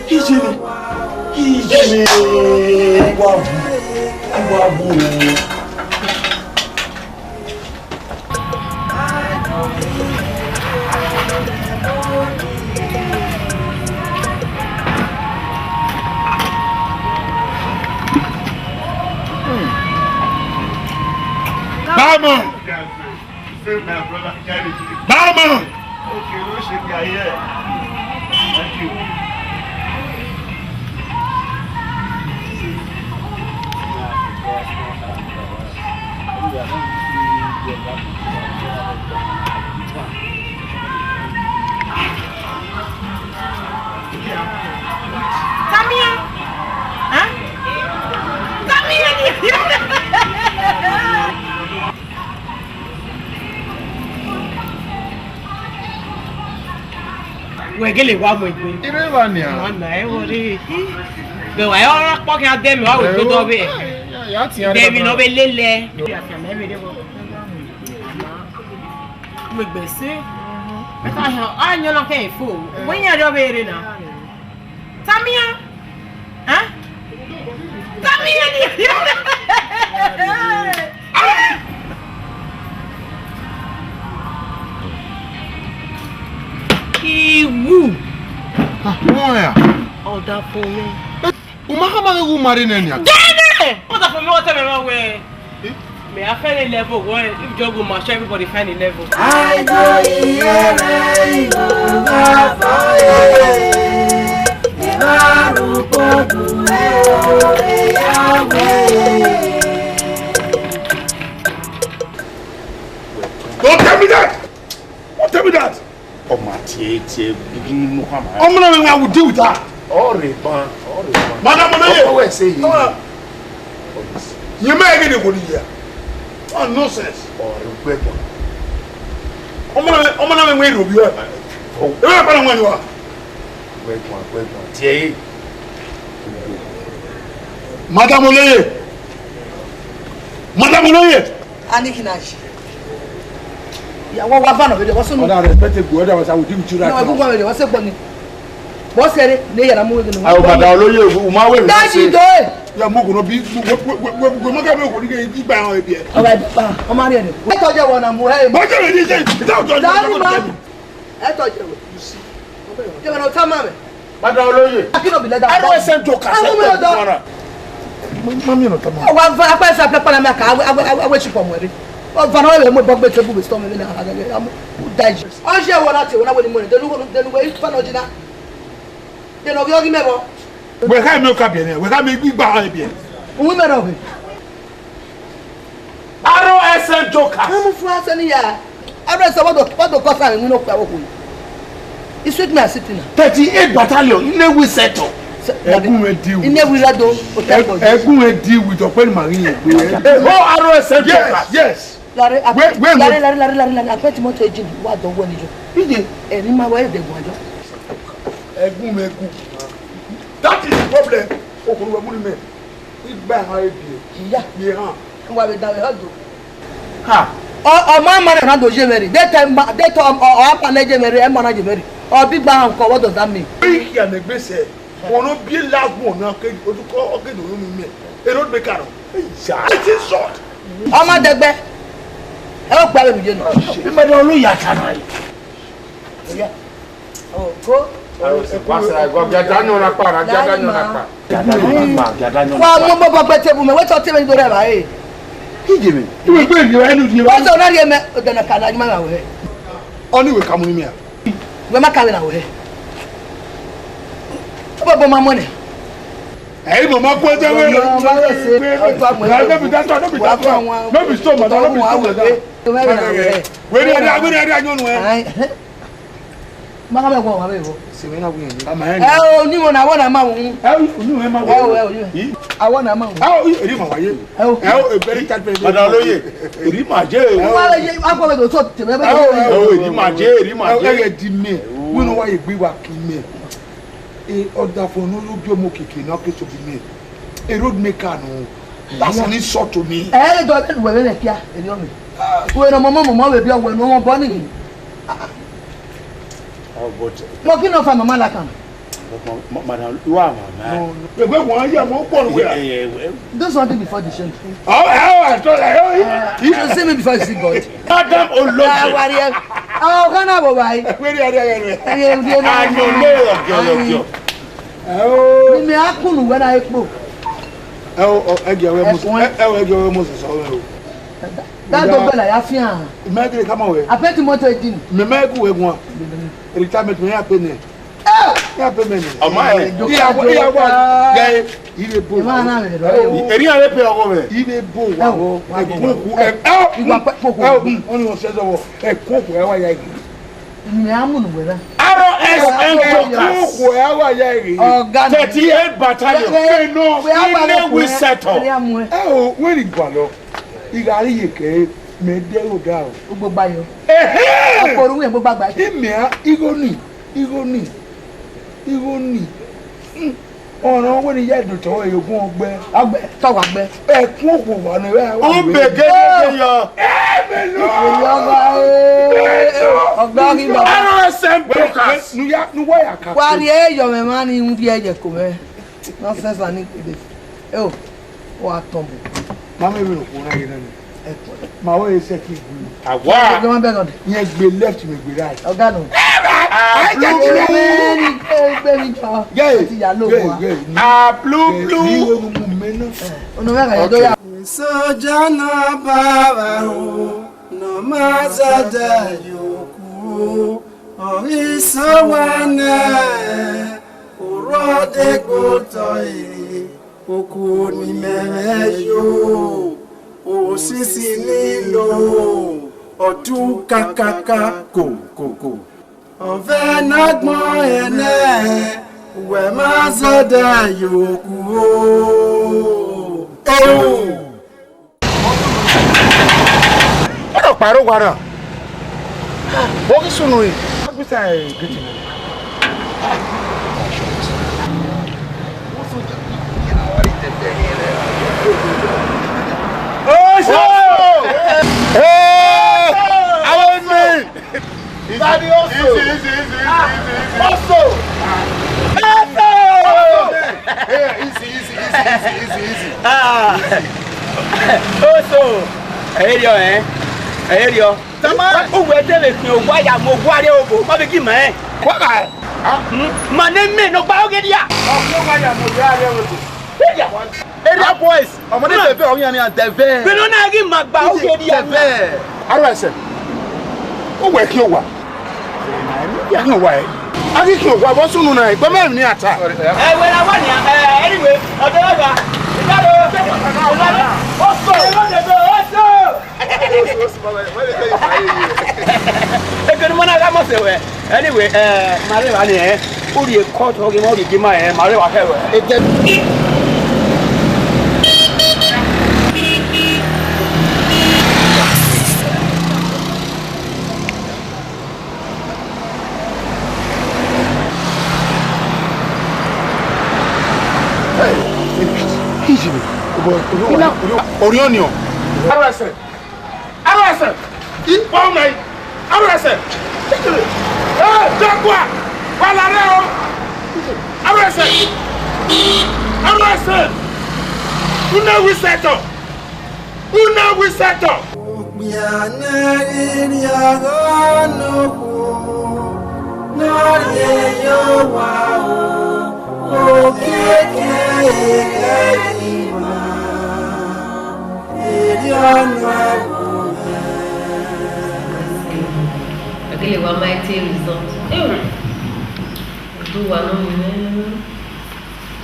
He's in. Barman! Barman! Okay, no shake your ear. Thank you. Come here. Huh? Come here. We're getting one with me. Irevania. The way all fucking at them, I will go to it. They will not be lily. Make me see. I know not a fool. When you're over here now. Tamia? Huh? Tamia! Woo! Oh, that for me. Who married Nenya? What the for me? What time way? May I find a level where if Joe go match everybody find a level. I go here, Don't tell me that! Don't tell me that! Oh my dear, begin Muhammad. I will deal with that. All reban. Madam, what say you? You may get a good year. Oh, nonsense. Or weapon. I'm going to wait with you. Oh, when you are. Weapon. Jay. Madam Oleye. Anikinashi. Yeah, what van of it? What's on I respect it. I will do with you right now. What's up? What's it? They are moving. I will Madam Oleye. That's you doing. Yeah, Mogo no be. We make a big buy on it. All right, I'm out here. I told you one. I'm here. But you didn't say. I told you. You see. You're going to tell me. Madam Oleye. I cannot be let I don't send to Cassette. Mami no tama. Wa va pa sa pepa na me ka awe chi pomwere. O va na we mo bogbe tebu we storm me na agaga. Am digest. On share one at when I win money. Then we fa no jina. Then obi ogi mebo. We ka me ka bien. We ka me gba ha bien. We me no. Aro esen joker. Am fu asani ya. Abra say what do cause am no kwa wo ko. It sweet me sitting. 38 battalion in we settle. Egun edi. In we rado hotel. Egun edi with Opel Marine. Oh, aro esen joker. Yes. Lare apeti moto ejin wa do wo ni jo. Ije eri ma wa de gwajo. Egun megun. That is the problem. Okuru wa muni me. Igba ha ebie. Iya. Ye han. Wa be dawe hodo. Ha. O ma ma na do jemeri. That time o apa na jemeri e ma na jemeri. O big bang ko what does that mean? Iki ya megbese. Ono bi last one na ke oduko okedo nu me. E road maker. Ja. It is short. O ma degbe. E o pa le mi je no. Bi me do lu ya kana yi. Yeah. Oh, go. Wasa go gadanyo na pa, gadanyo na pa. Gadanyo. Wa mo bo gbe tebu me we to te me do re ba e. Kije me. We gbe ni enu di. Wa so na re me o de na kana ni ma we. Oni we kamuni me. We ma ka we na we. Bo ma money. Hey, mama ko je we. No be that, no be that. No be so, madam, no be so. We dey anyo nu e. Ma me go ma be go. Se we na we ni. O ni mo na wona ma wo. Onu e ma wo. Awona ma wo. Eri ma waye. E very chat very. Madam Loye. Eri ma je. Wa ye akọ be go so te me be. Eri ma je, eri ma je. E di me. We no wa ye gbe wa ki me. E order for no lu bi omo keke na ke so bi me. A road maker no. That's an insult to me. Do we na kia eri o me. We no mama we bi o we no mo bo ni. Oh, but Mo kí no fa mama la kan. Madam, you are mama. No. We won here mo pon we. Do something before the show. I told you. You should see me before you see God. Madam Oloje. Oh, kana bo bai. We dey there. I know of oh. Ni me akunu we na epo. Ege we mo so we. That go bela ya fi an. Imagine come away. Apeti moto ejin. Me make we gun. Retirement me happen ne. Ya pe me ne. O ma e. Iya wa. Guy, ire bo. Ma na me do. Eri are pe owo me. Ire bo wa wo. Igba poko. Oni o se do. E koko e wa ya igi. Ni amunu we na. Koko e wa ya igi. 38 battalion. No, we settle. When it go lo. Igari yeke me de o da o. Gbogbo bayo. Akoru we gbogbo agba. Imia igoni. Ọ̀nà wọ́n ni yẹ́ ìdòtò ẹ̀yọ̀gún ọgbẹ́. Ọgbẹ́ tọ́wọ́ àgbẹ́. Ẹ̀kún òkú wà ní ẹ̀ wà. Ó bègé yọ. Ọgbẹ́ ọ̀gbẹ́ bàbá. Arrow send brokers. Nuwa ya kàkó. Wà á rí ẹ̀yọ̀ mẹ́ma ní ń fi ẹ̀jẹ̀ kò mẹ́. Nonsense wa ní ìdè. Ẹ o, wà á tọ̀ bù. Mama mi nìkú náà yẹn náà. Màá wọ́n yẹ sẹ́ kí n gbé. Àwa. Ọgbẹ́ wọn bẹ́ẹ̀ lọ́dẹ. Yẹn gbé left mi gbé right. Ọ̀gá nù. Esoja na barahu no mazada yoku orisawana urode gotoi oku ni merejo osisi nilo otu kakaka kokoko ọ̀fẹ́ nágbọ́n ẹ̀nẹ́ wẹ̀ máa sọ́dà yòókù ooo. Ọ̀rọ̀ pàrọ̀ wàrà. Wọ́n kí sùnù yìí. Wọ́n gbèsè gẹ̀ẹ́tì náà. Daddy also. Easy. Also. Yeah, easy. Also. Ayo. Tama. O we tele kin o wa ya mo wa re obo. Ma be ki mo e. Kwa ka. Ma ne me no ba o ge dia. O wa ya mo ya re obo. E area boys. Ọmọdé tẹ̀fẹ́ ọ̀hún yẹn ni àtẹ̀fẹ́. Bínú náà kí n máa gbà ó kéde yẹn. Tẹ̀fẹ́. Arọ ẹsẹ̀. Ó wẹ̀ kí o wà. Yà kí o wà ẹ́. Akí kí o wà bọ́ sunu náà ìgbẹ́ mẹ́rin ní ata. Wẹ́n la wà ní anyway ọ̀dọ́ ọ̀gá. Ìdájọ́ ó sọ ó sọ. Ekene mọ́nà ká mọ̀ sẹ̀wẹ̀. Anyway màrí wa ni ẹ̀ ó rí ẹ̀kọ́ tó kí mọ́ rí kí máa ẹ̀ màrí wa kẹwẹ̀. Orionion. Arrest. Arrest. All night. Arrest. Jaguar. Valareo. Arrest. Arrest. Una we settle. Una we settle. Aquele igual mais ter result. Eu do ano né.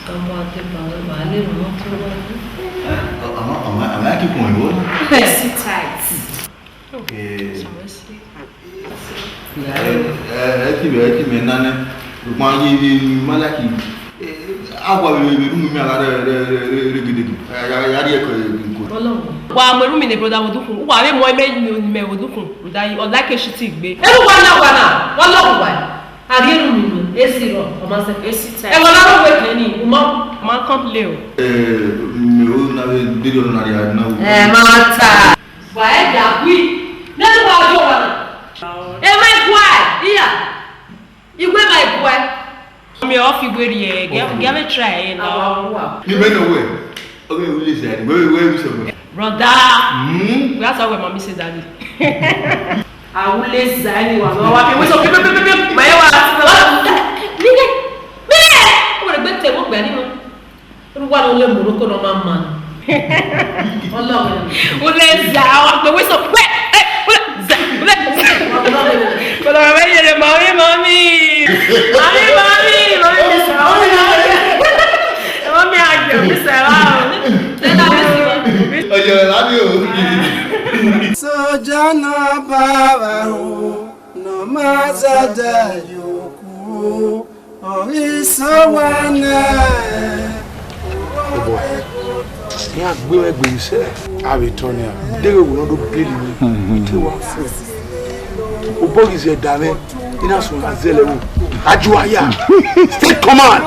Campo até para vale no outro ano. Ama aqui com o outro. Escalates. É que menina, quando ele malaki, água bebe me agora regidego. Yari é que wa mo rumi ne brother wodukun wa me mo me wodukun ndai o like shiti gbe e wa na wa lo wa ari rumi no esi ro o ma se esi time e wa na ro we ni ma complain o me o na we video na ria na ma ta wa e da gui na wa jo wa na e mai kwa iya igwe mai kwa me off igwe ri get me try na ni me no we okay we listen we so brother that's how my mommy say daddy I will let Zani wa wa pe so pe ma ye wa nige me o re gbe te mo gbe ni mo ru wa lo le mo ko no ma man Ọlọ́run o le za wa pe we so pe za ko lo me ye mami mami agbe mi se wa Oye, radio. Soja na babaru no mazada yoku Esoja Ní àgbé ẹgbẹ̀ iṣẹ́ àwìtọ́ni à dẹ́rẹ̀ wò lọ́dọ̀ bẹ́ẹ̀lì ní tí wọ́n fún o bọ́ọ̀lì ṣe dàmẹ́ iná sọ̀rọ̀ àzẹ́lẹ̀ wò àjùwáyà state command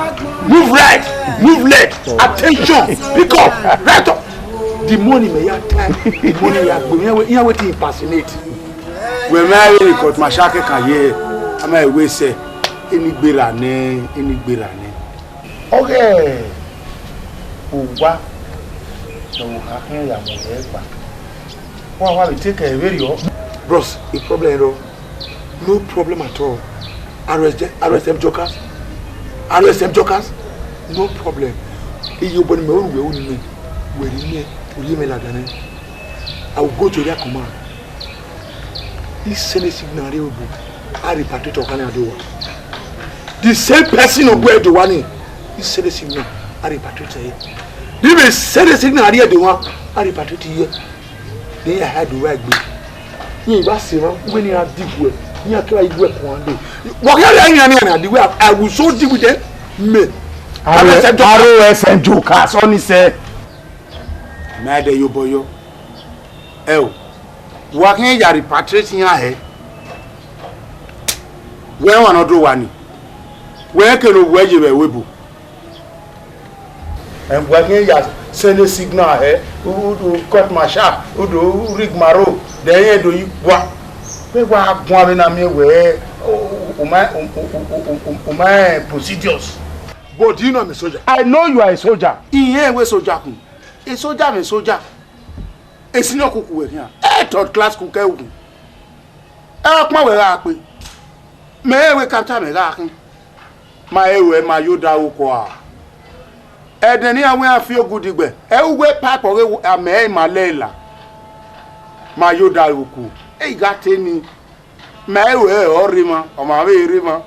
move right move left attention pick up right up the money may ya time the money ya gbé yẹn wetin impersonate. wẹ́n mẹ́rin record machake kan yẹ ama ìwé sẹ́ ẹni gbéra ní. ọ̀rẹ́ ò wá. Why we take a video? Bros, a problem, no problem at all. Arrest them jokers. No problem. If you bring me, I will go to their command. This send a signal, I repatriate to Canada. The same person who wear the one, this send a signal, I repatriate. If they send a signal here, the one I repatriate here. They had the right way. You was when you are deep way. You are trying to work one day. What I will so deal with them. Me. ROS and jokers only say. Mad you boy. Oh, working your repatriating your head. Where one or do one? Where can you wear your webu? And working your send a signal here, who cut my shop, who do rig my rope, then do you what? We were going to me where my procedures. But do you know I'm a soldier? I know you are a soldier. Here we soldier. A soldier, a soldier. A senior cook here. A third class cook. Help my way up. May we come to me. My way, my Yoda. Edeni awe afio gudigbe. Ewe pipe owe ame malela. Ma yoda uku. Gateni. Ma ewe orima, o ma we rima.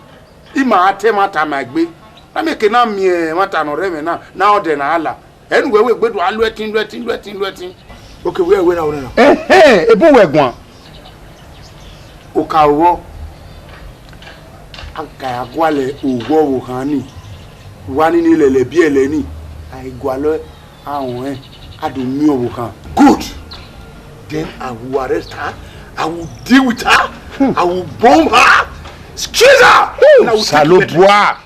Ima ate mata magbe. Na make na mie mata no reme na ode na ala. Enwe we gbedu alu etin. Okay, we na wona. Ebu we gwan. O ka wo. Anka agwale uwo wo hani. Wani ni lele bi eleni. Ai gwalo awon adumi owo kan. Good. Then I will arrest her. I will deal with her. I will bomb her. Squeeze her. Salopwa.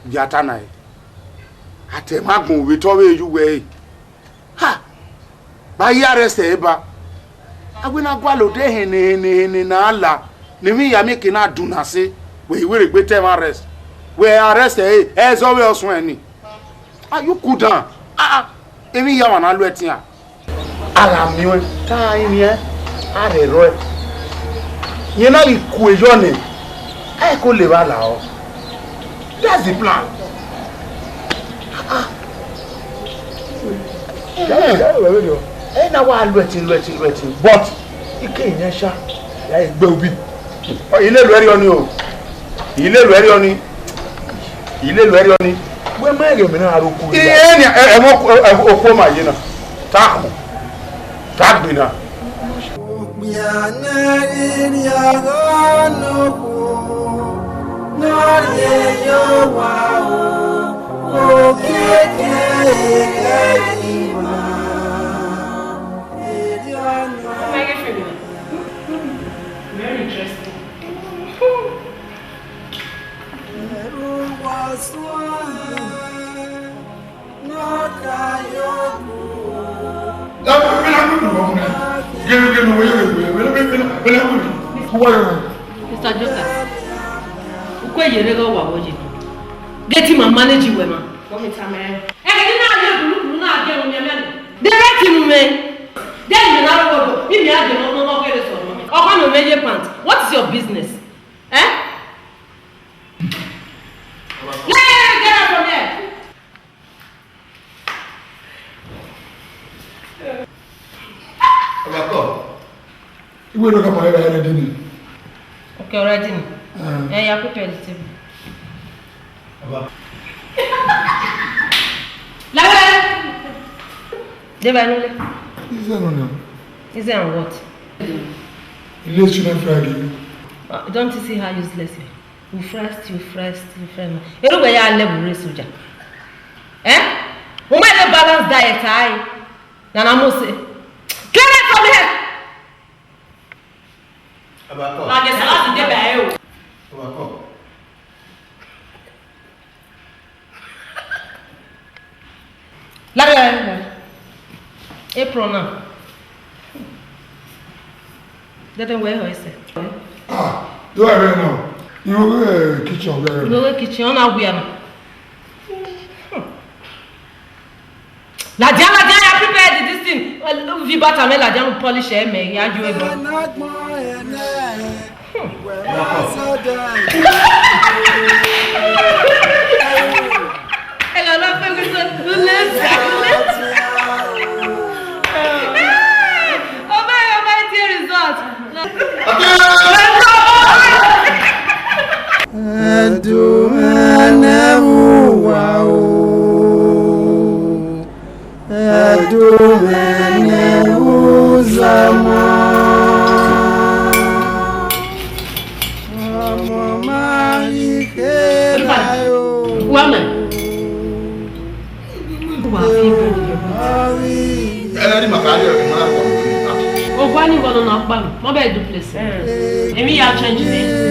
Biatana. Ate magun we to we you we. Ha. Ba yi arrest eba. Agwena gwalo de hene na ala. Ni mi ya make na dunase. We regbe them arrest. We arrest so we osun eni. Are you cool down? Emi ya wana lu etin a. Ara mi we ta yin e. Are ro e. Yen na iku ejo ni. E ko le ba la o. That's the plan. Na wa lu etin. But ike yen sha. Ya igbe obi. Ile lu eri oni o. Ile lu eri oni. We ma ge mi na aroku. Ni e mo okwo ma yi na. Ta gbina. Ya na ri ya no ku. Na ye yo wa o keke ma. Very interesting. Mr. Joker, ukwe yerego wa woji. Get him and manage you, man. Come here, man. Hey, na age o me. Direct him, man. Then you na go. If you age no get so. Oka no meje pants. What is your business? Eh? Get out from there. Iwe no kama era ready ni. Okay, already. Yeah, prepare the table. Aba. Is there on what? Don't you see how useless you are? You first. You don't wear a level Esoja. Who might balance diet? Then I must say, get it from here. Like it's not the day. April now. Didn't wear her, say. Do I wear now? You go kitchen there. Go kitchen on our way. La diana I prepared this thing. Vi bata me la diana polish e me ya ju ebo. Hello, la fe we so let's. Oh my dear result.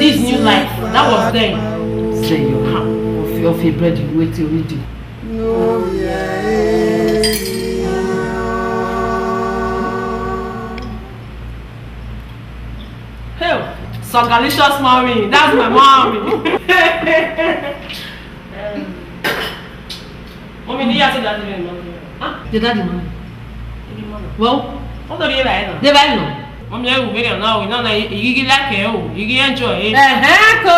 This new life that was then. Say your hand of your bread you wait till we do. Hell, Sagalicious mommy, that's my mommy. Mommy, do you have to that even? Huh? The daddy mommy. Well, what do you like? They buy no. Mommy, I will get now. We know that you like it. You enjoy it. Ko.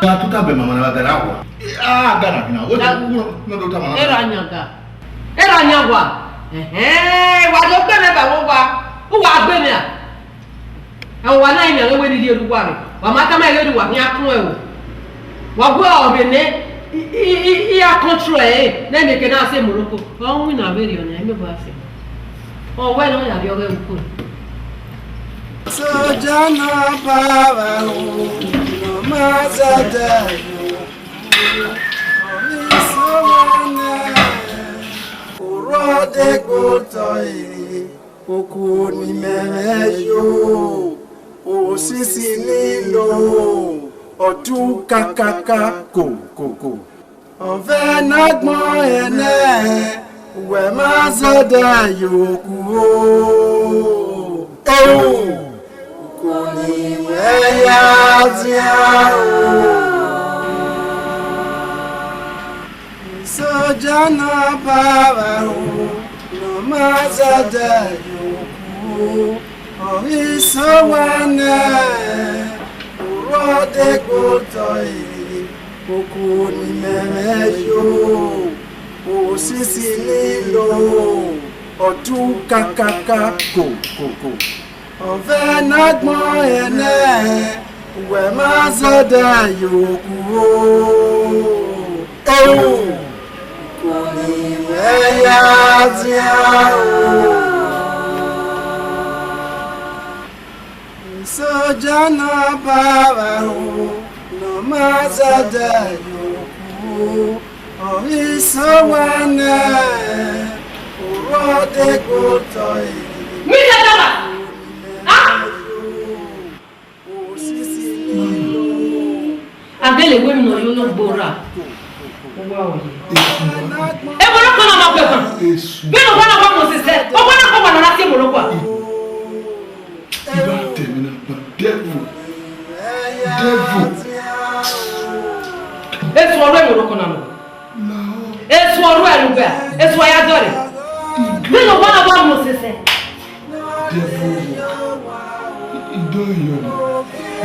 Ya tuta be mama na garawa. Gana na. What no do ta mama. Era nyaga. Era nyagwa. Wa do pe me ba wo wa. Wo wa gbe me a. E wa na imi we di eluwa re. Wa mata ma ele wa ni atun e wo. Wa go o be ne I control e na me ke na se Morocco. O wi na be ri o na me ba se. O we no ya bi o ge ku. Esoja na baba no mazada Urode gotoi okuni meyo osisi nilo otu kakaka ko ove nagbon ene we mazada yoku okuni meya tiao Esoja na baba no mazada yoku oisowane urode gotoi okuni meyo osisi nilo otu kakaka ko ove nagbon ene we mazada yoku kuni meya tiao Esoja na baba no mazada yoku oisowane urode gotoi Mira taba. Ah. Agele we mi no yo no gbora. E mo lo kono ma pe kan. Bi no wana ba mo se se. O wana ko wana na se mo lo kwa. Iba termina pa devil. Esu oro e mo lo kono no. Esu oro e lu gba. Esu aya dore. Bi no wana ba mo se se. Idoyo.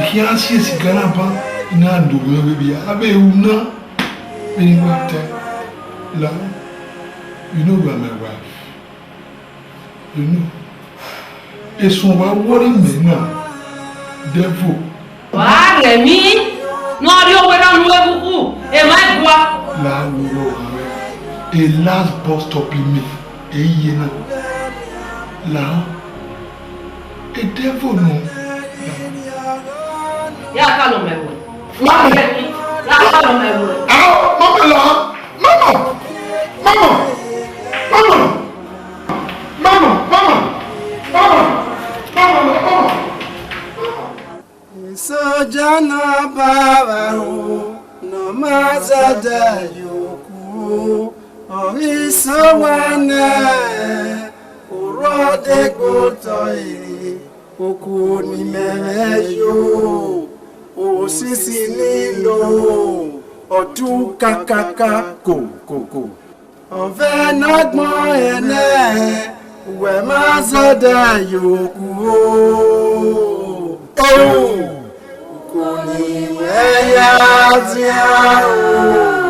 Hiansi sigara ba ina nduwe baby. Abe una. Beni wate. La. You know you are my wife. You know. Esu wa worry me now. Devil. Wa re mi. No ri o we ran lu ebuku. E ma gwa. La wo a last bus stop in me. Eye na. La. A devil no. Ya ka lo mewo. Wa re mi. Ya ka lo mewo. Ah, mama la. Mama. Esoja na baba no mazada yoku oisowane urode gotoi okuni meyo osisi nilo otu kakaka ko ove nagbon ene we mazada yoku kuni meya tiao